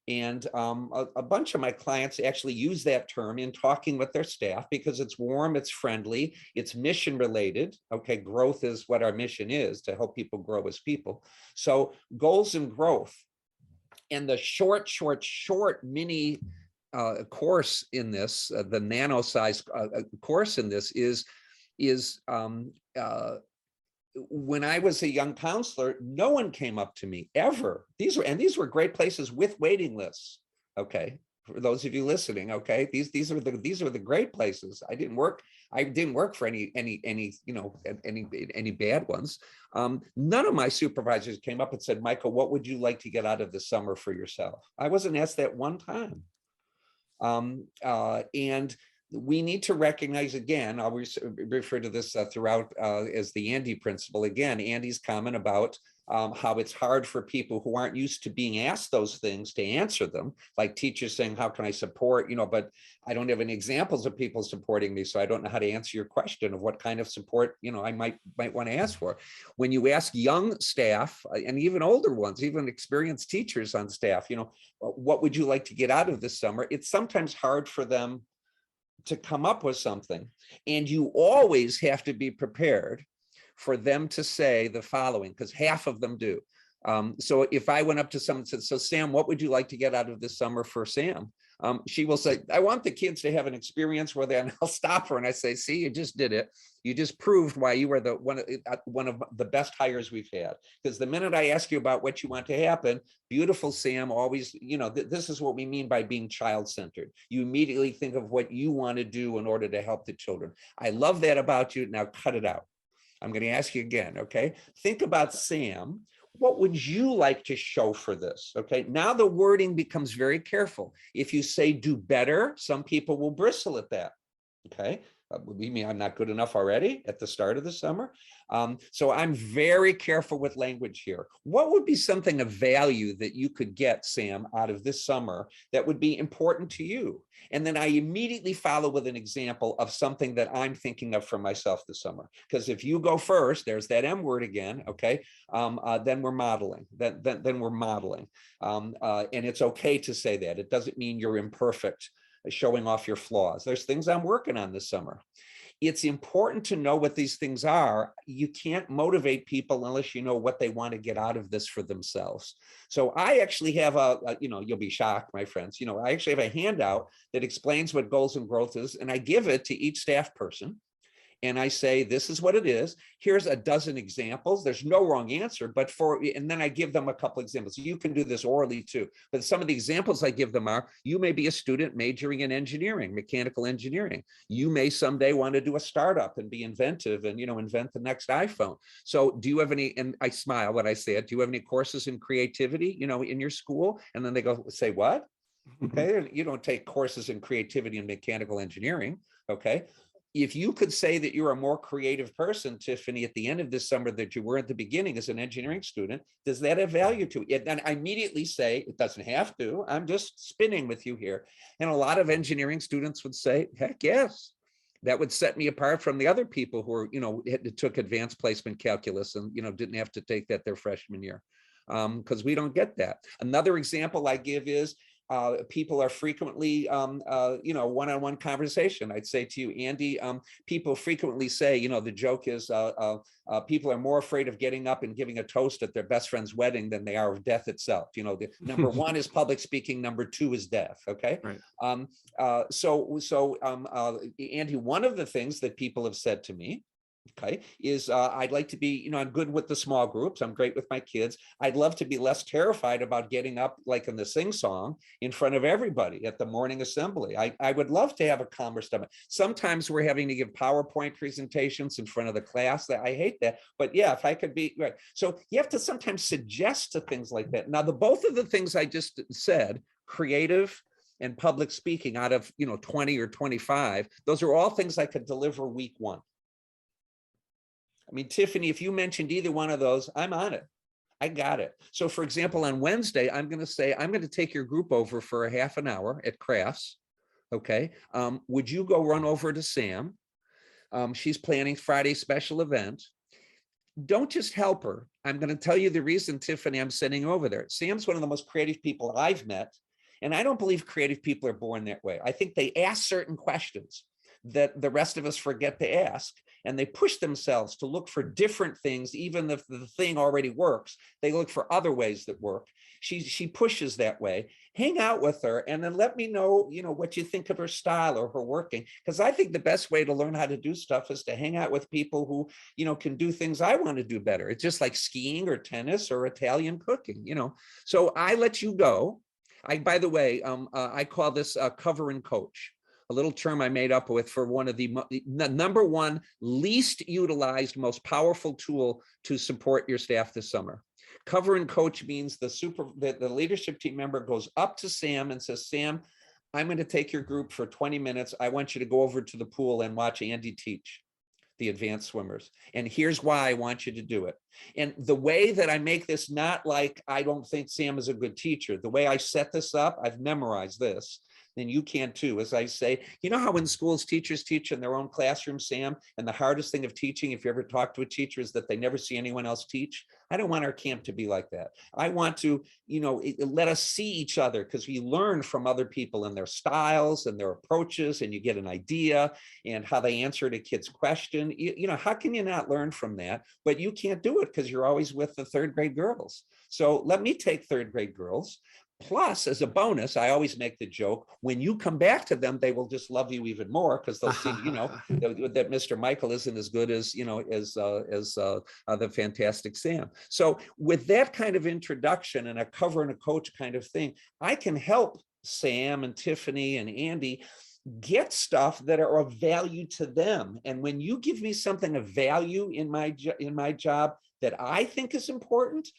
And a bunch of my clients actually use that term in talking with their staff because it's warm, it's friendly, it's mission related. Okay, growth is what our mission is, to help people grow as people. So goals and growth. And the short mini course in this, the nano size course in this is when I was a young counselor, no one came up to me ever. These were great places with waiting lists. Okay, for those of you listening, okay, these are the great places. I didn't work for any bad ones. None of my supervisors came up and said, Michael, what would you like to get out of the summer for yourself? I wasn't asked that one time. And we need to recognize, again, I'll refer to this throughout as the Andy principle. Again, Andy's comment about how it's hard for people who aren't used to being asked those things to answer them, like teachers saying, how can I support, but I don't have any examples of people supporting me, so I don't know how to answer your question of what kind of support, I might want to ask for. When you ask young staff and even older ones, even experienced teachers on staff, what would you like to get out of this summer? It's sometimes hard for them to come up with something. And you always have to be prepared for them to say the following, because half of them do. So if I went up to someone and said, so Sam, what would you like to get out of this summer for Sam? She will say, I want the kids to have an experience where and I'll stop her and I say, see, you just did it. You just proved why you were one of the best hires we've had. Because the minute I ask you about what you want to happen, beautiful Sam always, this is what we mean by being child-centered. You immediately think of what you want to do in order to help the children. I love that about you. Now cut it out. I'm going to ask you again, okay? Think about Sam. What would you like to show for this? Okay, now the wording becomes very careful. If you say do better, some people will bristle at that. Okay, You mean I'm not good enough already at the start of the summer? So I'm very careful with language here. What would be something of value that you could get, Sam, out of this summer that would be important to you? And then I immediately follow with an example of something that I'm thinking of for myself this summer. Because if you go first, there's that M word again, okay? Then we're modeling. Then we're modeling. And it's okay to say that. It doesn't mean you're imperfect, showing off your flaws. There's things I'm working on this summer. It's important to know what these things are. You can't motivate people unless you know what they want to get out of this for themselves. So I actually have you'll be shocked, my friends, I actually have a handout that explains what goals and growth is, and I give it to each staff person. And I say, this is what it is. Here's a dozen examples. There's no wrong answer, and then I give them a couple examples. You can do this orally too. But some of the examples I give them are, you may be a student majoring in engineering, mechanical engineering. You may someday want to do a startup and be inventive and, invent the next iPhone. So do you have any, and I smile when I say it, do you have any courses in creativity, in your school? And then they go, say what? Okay, you don't take courses in creativity and mechanical engineering, okay? If you could say that you're a more creative person, Tiffany, at the end of this summer that you were at the beginning as an engineering student, does that have value to it? And I immediately say, it doesn't have to, I'm just spinning with you here. And a lot of engineering students would say, heck yes. That would set me apart from the other people who are, took advanced placement calculus and, didn't have to take that their freshman year. Because we don't get that. Another example I give is, people are frequently, one-on-one conversation. I'd say to you, Andy, people frequently say, the joke is people are more afraid of getting up and giving a toast at their best friend's wedding than they are of death itself. The number one is public speaking. Number two is death. Okay. Right. Andy, one of the things that people have said to me, okay, is I'd like to be, I'm good with the small groups. I'm great with my kids. I'd love to be less terrified about getting up like in the sing song in front of everybody at the morning assembly. I would love to have a calmer stomach. Sometimes we're having to give PowerPoint presentations in front of the class. I hate that. But yeah, if I could be, right. So you have to sometimes suggest to things like that. Now, both of the things I just said, creative and public speaking out of, 20 or 25, those are all things I could deliver week one. I mean, Tiffany, if you mentioned either one of those, I'm on it. I got it. So for example, on Wednesday, I'm going to say, I'm going to take your group over for a half an hour at crafts. Okay. Would you go run over to Sam? She's planning Friday's special event. Don't just help her. I'm going to tell you the reason, Tiffany, I'm sending over there. Sam's one of the most creative people I've met. And I don't believe creative people are born that way. I think they ask certain questions that the rest of us forget to ask. And they push themselves to look for different things, even if the thing already works. They look for other ways that work. She pushes that way. Hang out with her and then let me know, what you think of her style or her working. Because I think the best way to learn how to do stuff is to hang out with people who, can do things I want to do better. It's just like skiing or tennis or Italian cooking, So I let you go. By the way, I call this cover and coach. A little term I made up with for one of the number one least utilized, most powerful tool to support your staff this summer. Cover and coach means the leadership team member goes up to Sam and says, Sam, I'm going to take your group for 20 minutes. I want you to go over to the pool and watch Andy teach the advanced swimmers. And here's why I want you to do it. And the way that I make this not like I don't think Sam is a good teacher, the way I set this up, I've memorized this. Then you can too. As I say, how in schools teachers teach in their own classroom, Sam, and the hardest thing of teaching, if you ever talk to a teacher, is that they never see anyone else teach. I don't want our camp to be like that. I want to, let us see each other because we learn from other people and their styles and their approaches, and you get an idea and how they answered a kid's question. How can you not learn from that? But you can't do it because you're always with the third grade girls. So let me take third grade girls. Plus, as a bonus, I always make the joke, when you come back to them, they will just love you even more because they'll see, that Mr. Michael isn't as good as, the fantastic Sam. So with that kind of introduction and a cover and a coach kind of thing, I can help Sam and Tiffany and Andy get stuff that are of value to them. And when you give me something of value in my job that I think is important,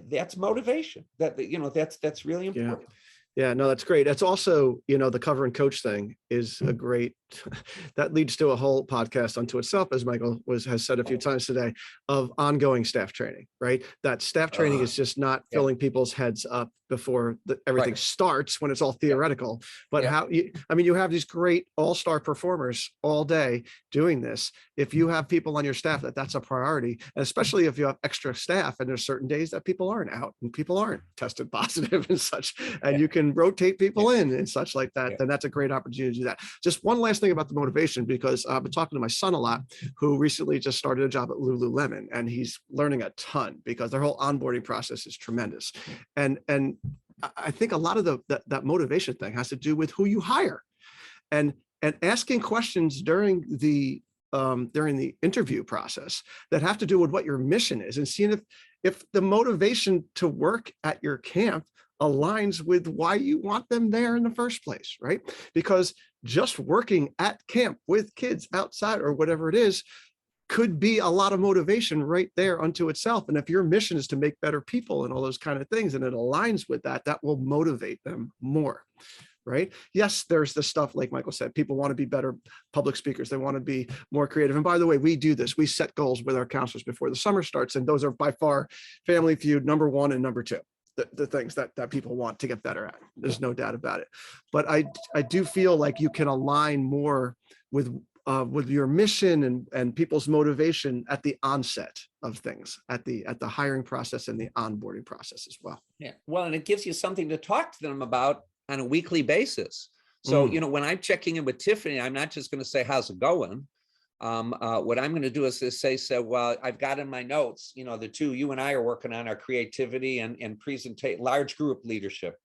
that's motivation. That's really important. Yeah, no, that's great. That's also, the cover and coach thing is a great, that leads to a whole podcast unto itself, as Michael has said a few times today, of ongoing staff training, right? That staff training is just not Yeah. filling people's heads up before everything Right. starts when it's all theoretical, but Yeah. you have these great all-star performers all day doing this. If you have people on your staff that's a priority, and especially if you have extra staff and there's certain days that people aren't out and people aren't tested positive and such, and you can rotate people in and such like that, then that's a great opportunity to do that. Just one last thing about the motivation, because I've been talking to my son a lot, who recently just started a job at Lululemon, and he's learning a ton because their whole onboarding process is tremendous. And I think a lot of that motivation thing has to do with who you hire, and asking questions during the interview process that have to do with what your mission is, and seeing if the motivation to work at your camp aligns with why you want them there in the first place, right? Because just working at camp with kids outside or whatever it is could be a lot of motivation right there unto itself. And if your mission is to make better people and all those kind of things, and it aligns with that, that will motivate them more, right? Yes, there's the stuff like Michael said, people want to be better public speakers. They want to be more creative. And by the way, we do this. We set goals with our counselors before the summer starts. And those are by far Family Feud number 1 and number 2. The things that people want to get better at. There's no doubt about it. But I do feel like you can align more with your mission and people's motivation at the onset of things, at the hiring process and the onboarding process as well. Yeah. Well, and it gives you something to talk to them about on a weekly basis. So, when I'm checking in with Tiffany, I'm not just going to say, how's it going? What I'm going to do is say, well, I've got in my notes, the two you and I are working on our creativity and large group leadership.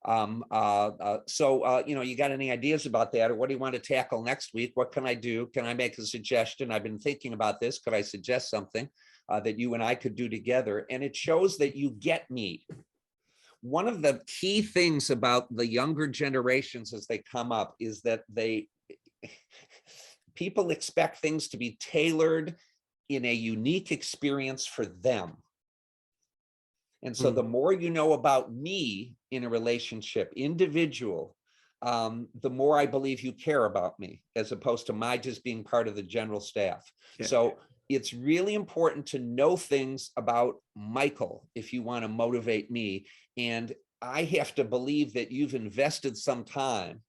You got any ideas about that, or what do you want to tackle next week? What can I do? Can I make a suggestion? I've been thinking about this. Could I suggest something that you and I could do together? And it shows that you get me. One of the key things about the younger generations as they come up is that people expect things to be tailored in a unique experience for them. And so the more you know about me in a relationship, individual, the more I believe you care about me, as opposed to my just being part of the general staff. Yeah. So it's really important to know things about Michael if you want to motivate me. And I have to believe that you've invested some time.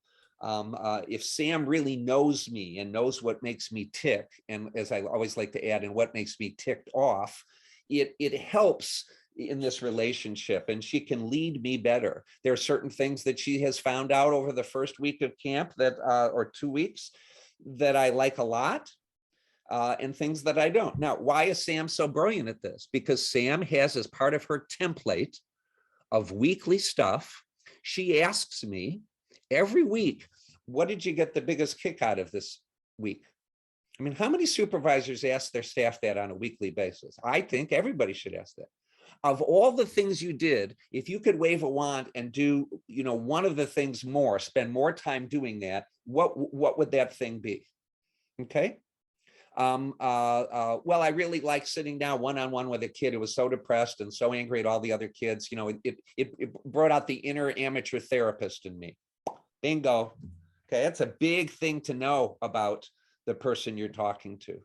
If Sam really knows me and knows what makes me tick, and as I always like to add, and what makes me ticked off, it helps in this relationship, and she can lead me better. There are certain things that she has found out over the first week of camp or 2 weeks that I like a lot, and things that I don't. Now, why is Sam so brilliant at this? Because Sam has, as part of her template of weekly stuff, she asks me every week, what did you get the biggest kick out of this week? I mean, how many supervisors ask their staff that on a weekly basis? I think everybody should ask that. Of all the things you did, if you could wave a wand and do, one of the things more, spend more time doing that, what would that thing be? Okay. Well, I really like sitting down one-on-one with a kid who was so depressed and so angry at all the other kids. It brought out the inner amateur therapist in me. Bingo. Okay, that's a big thing to know about the person you're talking to.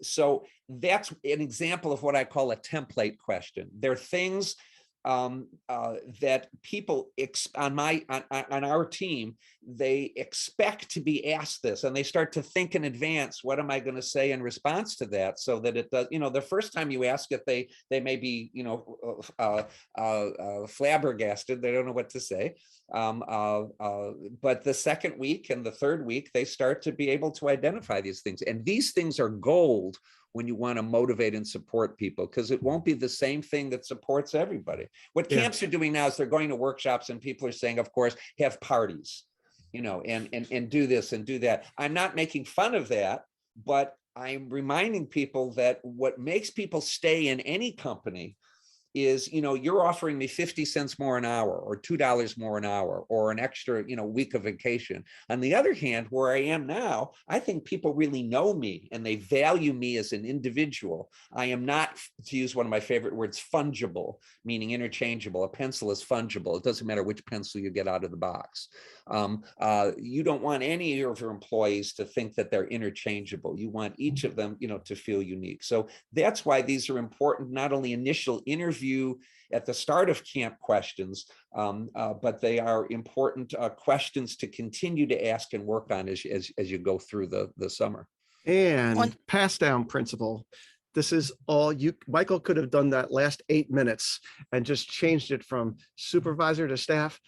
So that's an example of what I call a template question. There are things that people on our team, they expect to be asked this, and they start to think in advance, what am I going to say in response to that? So that it does, the first time you ask it, they may be, flabbergasted. They don't know what to say. But the second week and the third week, they start to be able to identify these things. And these things are gold when you want to motivate and support people, because it won't be the same thing that supports everybody. What camps are doing now is they're going to workshops, and people are saying, of course, have parties, and do this and do that. I'm not making fun of that, but I'm reminding people that what makes people stay in any company is, you're offering me 50 cents more an hour or $2 more an hour or an extra, week of vacation. On the other hand, where I am now, I think people really know me and they value me as an individual. I am not, to use one of my favorite words, fungible, meaning interchangeable. A pencil is fungible. It doesn't matter which pencil you get out of the box. You don't want any of your employees to think that they're interchangeable. You want each of them, to feel unique. So that's why these are important, not only initial interview at the start of camp questions, but they are important questions to continue to ask and work on as you go through the summer. And pass down principle. This is all Michael could have done that last 8 minutes and just changed it from supervisor to staff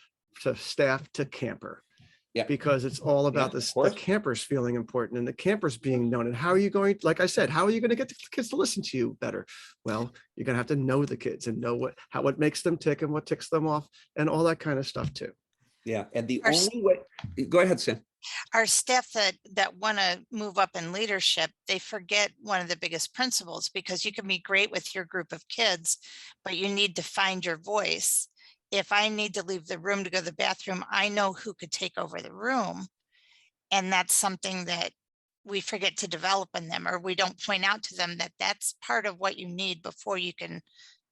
to camper. Yeah. Because it's all about the campers feeling important and the campers being known. And how are you going, like I said, how are you going to get the kids to listen to you better? Well, you're going to have to know the kids and know what makes them tick and what ticks them off and all that kind of stuff too. Yeah. And the only way, go ahead, Sam. Our staff that want to move up in leadership, they forget one of the biggest principles, because you can be great with your group of kids, but you need to find your voice. If I need to leave the room to go to the bathroom, I know who could take over the room. And that's something that we forget to develop in them, or we don't point out to them that that's part of what you need before you can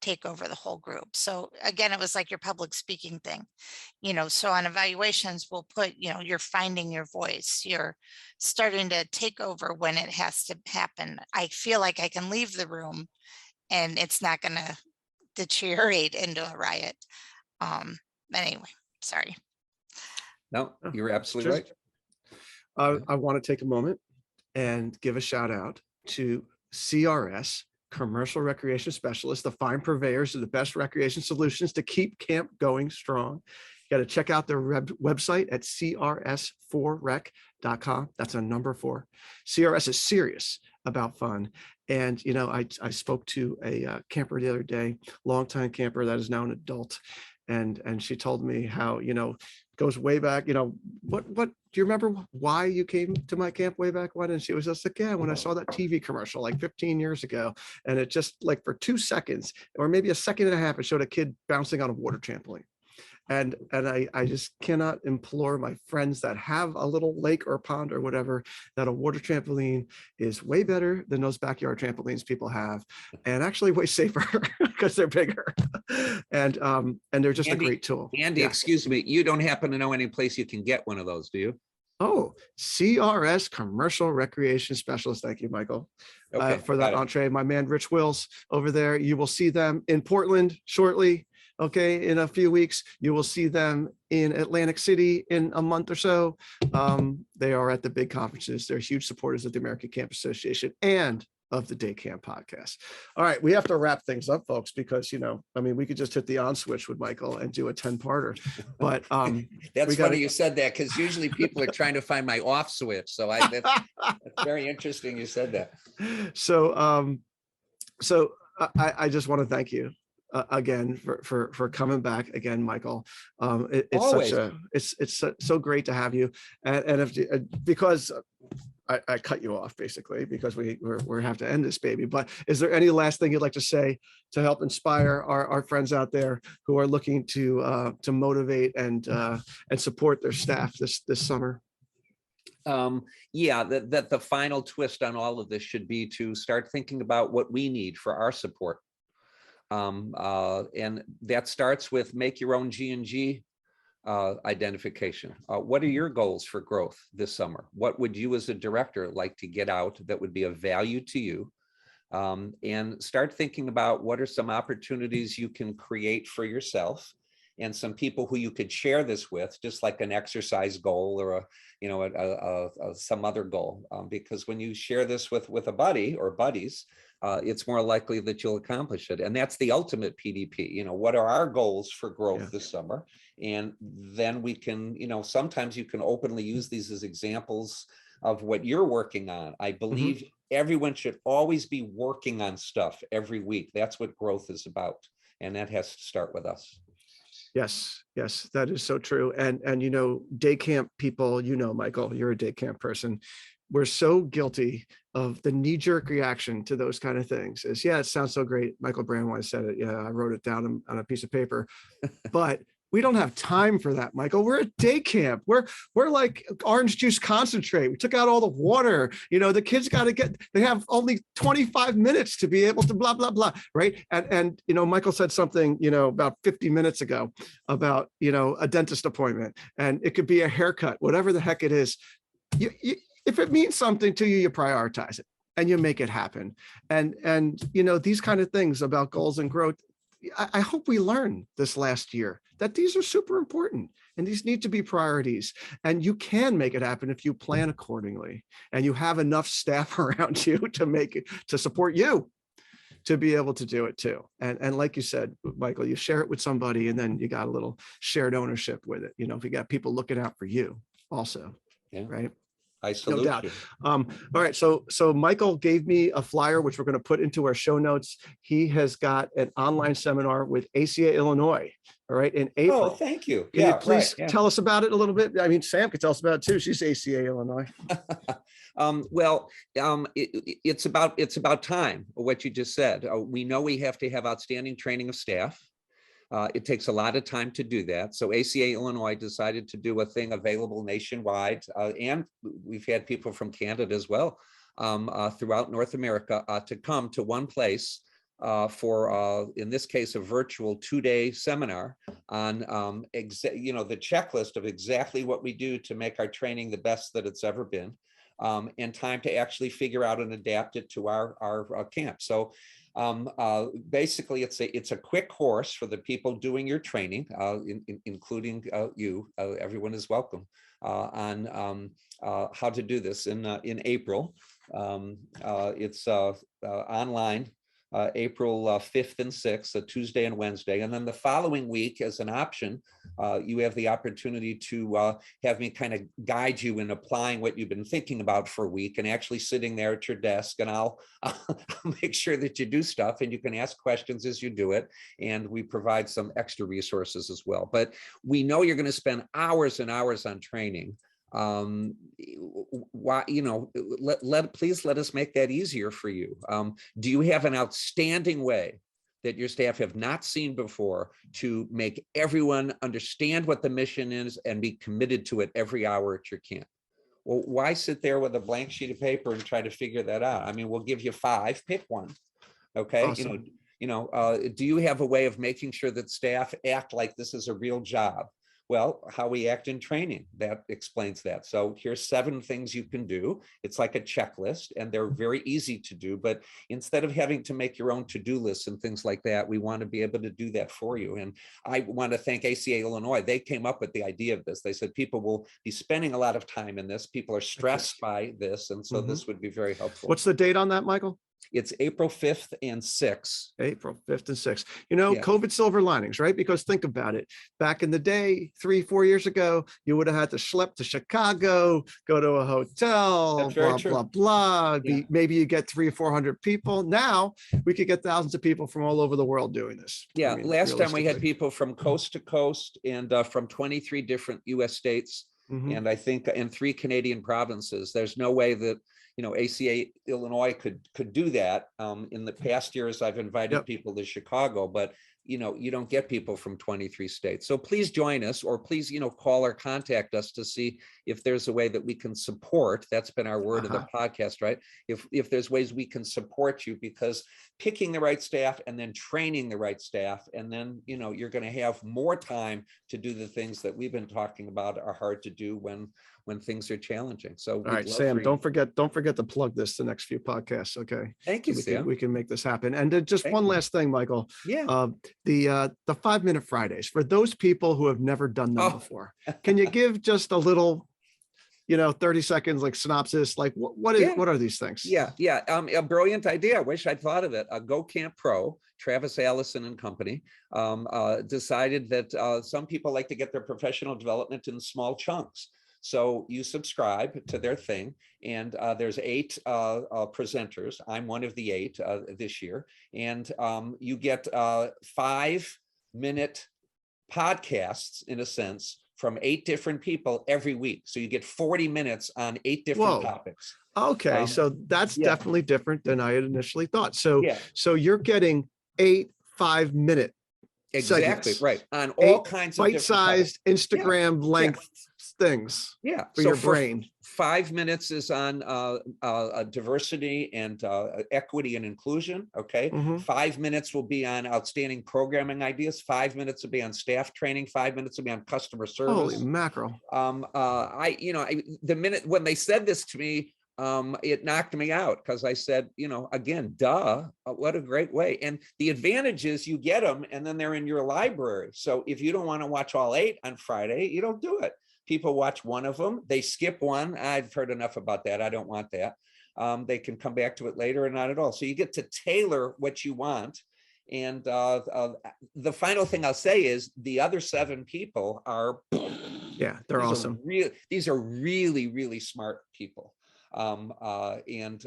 take over the whole group. So again, it was like your public speaking thing, so on evaluations, we'll put, you're finding your voice, you're starting to take over when it has to happen. I feel like I can leave the room and it's not going to deteriorate into a riot. Anyway, sorry. No, you're absolutely right. I want to take a moment and give a shout out to CRS, Commercial Recreation Specialists, the fine purveyors of the best recreation solutions to keep camp going strong. You got to check out their website at crs4rec.com. That's a number 4. CRS is serious about fun. And, I spoke to a camper the other day, longtime camper that is now an adult. And she told me how, goes way back, what do you remember why you came to my camp way back when? And she was just like, yeah, when I saw that TV commercial like 15 years ago, and it just like for 2 seconds or maybe a second and a half, it showed a kid bouncing on a water trampoline. And I just cannot implore my friends that have a little lake or pond or whatever, that a water trampoline is way better than those backyard trampolines people have, and actually way safer because they're bigger. And they're just Andy, a great tool. Andy, excuse me, you don't happen to know any place you can get one of those, do you? Oh, CRS, Commercial Recreation Specialist. Thank you, Michael, for that entree. My man, Rich Wills over there. You will see them in Portland shortly. Okay, in a few weeks. You will see them in Atlantic City in a month or so. They are at the big conferences. They're huge supporters of the American Camp Association and of the Day Camp podcast. All right, we have to wrap things up, folks, because we could just hit the on switch with Michael and do a 10-parter. But that's funny you said that, because usually people are trying to find my off switch. So that's very interesting you said that. So I just want to thank you again for coming back again, Michael. It's so great to have you, and because I cut you off basically because we have to end this baby. But is there any last thing you'd like to say to help inspire our friends out there who are looking to motivate and support their staff this summer? That the final twist on all of this should be to start thinking about what we need for our support. And that starts with make your own G&G identification. What are your goals for growth this summer? What would you as a director like to get out that would be of value to you? And start thinking about what are some opportunities you can create for yourself and some people who you could share this with, just like an exercise goal or some other goal. Because when you share this with a buddy or buddies, it's more likely that you'll accomplish it. And that's the ultimate PDP. What are our goals for growth this summer? And then we can, sometimes you can openly use these as examples of what you're working on. I believe everyone should always be working on stuff every week. That's what growth is about. And that has to start with us. Yes, that is so true. And day camp people, Michael, you're a day camp person. we're so guilty of the knee-jerk reaction to those kind of things is, yeah, it sounds so great. Michael Brandwein said it. Yeah, I wrote it down on a piece of paper, but we don't have time for that, Michael. We're at day camp. We're like orange juice concentrate. We took out all the water. You know, the kids got to they have only 25 minutes to be able to blah, blah, blah, right? And you know, Michael said something, you know, about 50 minutes ago about, you know, a dentist appointment, and it could be a haircut, whatever the heck it is. If it means something to you, you prioritize it and you make it happen. And you know, these kind of things about goals and growth, I hope we learned this last year that these are super important and these need to be priorities, and you can make it happen if you plan accordingly and you have enough staff around you to make it, to support you, to be able to do it too. And like you said, Michael, you share it with somebody and then you got a little shared ownership with it. You know, if you got people looking out for you also, right? I salute no doubt. you. All right. So Michael gave me a flyer, which we're going to put into our show notes. He has got an online seminar with ACA-Illinois. All right. In April. Oh, thank you. Can you please tell us about it a little bit? I mean, Sam could tell us about it too. She's ACA-Illinois. It's about time, what you just said. We know we have to have outstanding training of staff. It takes a lot of time to do that. So ACA-Illinois decided to do a thing available nationwide, and we've had people from Canada as well, throughout North America, to come to one place for, in this case, a virtual 2-day seminar on, the checklist of exactly what we do to make our training the best that it's ever been, and time to actually figure out and adapt it to our camp. So basically, it's a quick course for the people doing your training, including you. Everyone is welcome on how to do this in April. It's online. April 5th and 6th, a Tuesday and Wednesday. And then the following week, as an option, you have the opportunity to have me kind of guide you in applying what you've been thinking about for a week, and actually sitting there at your desk, and I'll make sure that you do stuff, and you can ask questions as you do it. And we provide some extra resources as well. But we know you're going to spend hours and hours on training. Please let us make that easier for you. Do you have an outstanding way that your staff have not seen before to make everyone understand what the mission is and be committed to it every hour at your camp? Well, why sit there with a blank sheet of paper and try to figure that out? I mean, we'll give you 5, pick one. Okay. Awesome. Do you have a way of making sure that staff act like this is a real job? Well, how we act in training, that explains that. So here's 7 things you can do. It's like a checklist, and they're very easy to do. But instead of having to make your own to-do lists and things like that, we want to be able to do that for you. And I want to thank ACA-Illinois. They came up with the idea of this. They said people will be spending a lot of time in this. People are stressed by this. And so this would be very helpful. What's the date on that, Michael? It's April 5th and 6th. April 5th and 6th. You know, COVID silver linings, right? Because think about it. Back in the day, 3-4 years ago, you would have had to schlep to Chicago, go to a hotel, blah, blah, blah. Maybe you get 300 or 400 people. Now we could get thousands of people from all over the world doing this. Yeah, I mean, last time we had people from coast to coast and from 23 different US states. And I think in 3 Canadian provinces. There's no way that ACA-Illinois could do that. In the past years, I've invited people to Chicago, but you don't get people from 23 states. So please join us, or please, call or contact us to see if there's a way that we can support. That's been our word of the podcast, right? If there's ways we can support you, because picking the right staff and then training the right staff, and then, you're going to have more time to do the things that we've been talking about are hard to do when things are challenging. So all right, Sam, don't forget to plug this the next few podcasts. Okay. Thank you, Sam. We can make this happen. And then just one last thing, Michael. Yeah. The 5-minute Fridays, for those people who have never done them before, can you give just a little, 30 seconds, like synopsis, like what are these things? Yeah. A brilliant idea. I wish I'd thought of it. Go Camp Pro, Travis Allison and company, decided that some people like to get their professional development in small chunks. So you subscribe to their thing, and there's 8 presenters. I'm one of the 8 this year, and you get 5-minute podcasts, in a sense, from 8 different people every week. So you get 40 minutes on 8 different Whoa. topics. Okay, so that's yeah. definitely different than I had initially thought. So, Yeah. so you're getting 8 5-minute Exactly, segments, right. On all 8 kinds of different topics. bite-sized Instagram length things Yeah. for your brain. 5 minutes is on diversity and equity and inclusion. Okay. Mhm. 5 minutes will be on outstanding programming ideas. 5 minutes will be on staff training. 5 minutes will be on customer service. Holy mackerel. The minute when they said this to me, it knocked me out because I said, again, duh, what a great way. And the advantage is you get them and then they're in your library. So if you don't want to watch all 8 on Friday, you don't do it. People watch one of them, they skip one. I've heard enough about that. I don't want that. They can come back to it later or not at all. So you get to tailor what you want. And the final thing I'll say is the other 7 people are, yeah, they're awesome. These are really, really smart people. And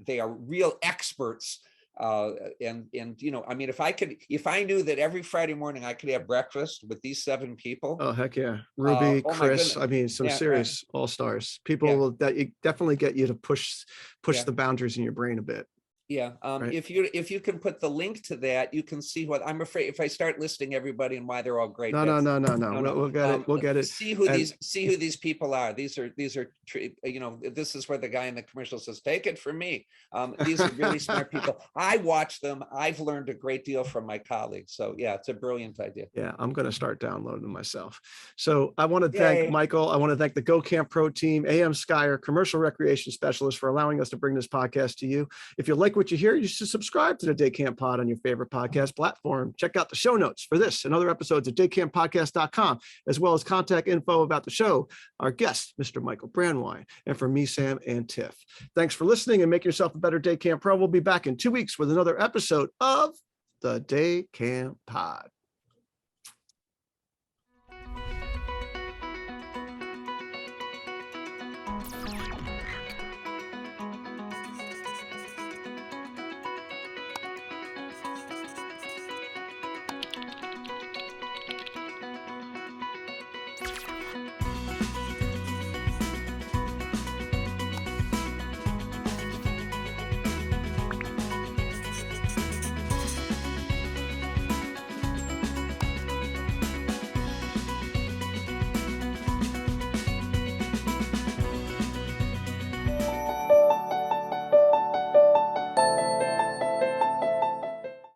they are real experts. And I mean, if I knew that every Friday morning I could have breakfast with these 7 people. Oh, heck yeah. Ruby, oh my Chris, goodness. I mean, some serious all-stars. People will definitely get you to push the boundaries in your brain a bit. Yeah. Right. If you can put the link to that, you can see what I'm afraid if I start listing everybody and why they're all great. No. We'll get it. We'll get it. See who these people are. These are, this is where the guy in the commercial says, take it from me. These are really smart people. I watch them. I've learned a great deal from my colleagues. So yeah, it's a brilliant idea. Yeah, I'm going to start downloading them myself. So I want to thank Michael. I want to thank the Go Camp Pro team, AM Skyer, commercial recreation specialist, for allowing us to bring this podcast to you. If you like what you hear, you should subscribe to the Day Camp Pod on your favorite podcast platform. Check out the show notes for this and other episodes at daycamppodcast.com, as well as contact info about the show, our guest, Mr. Michael Brandwein, and for me, Sam, and Tiff. Thanks for listening and make yourself a better Day Camp Pro. We'll be back in 2 weeks with another episode of the Day Camp Pod.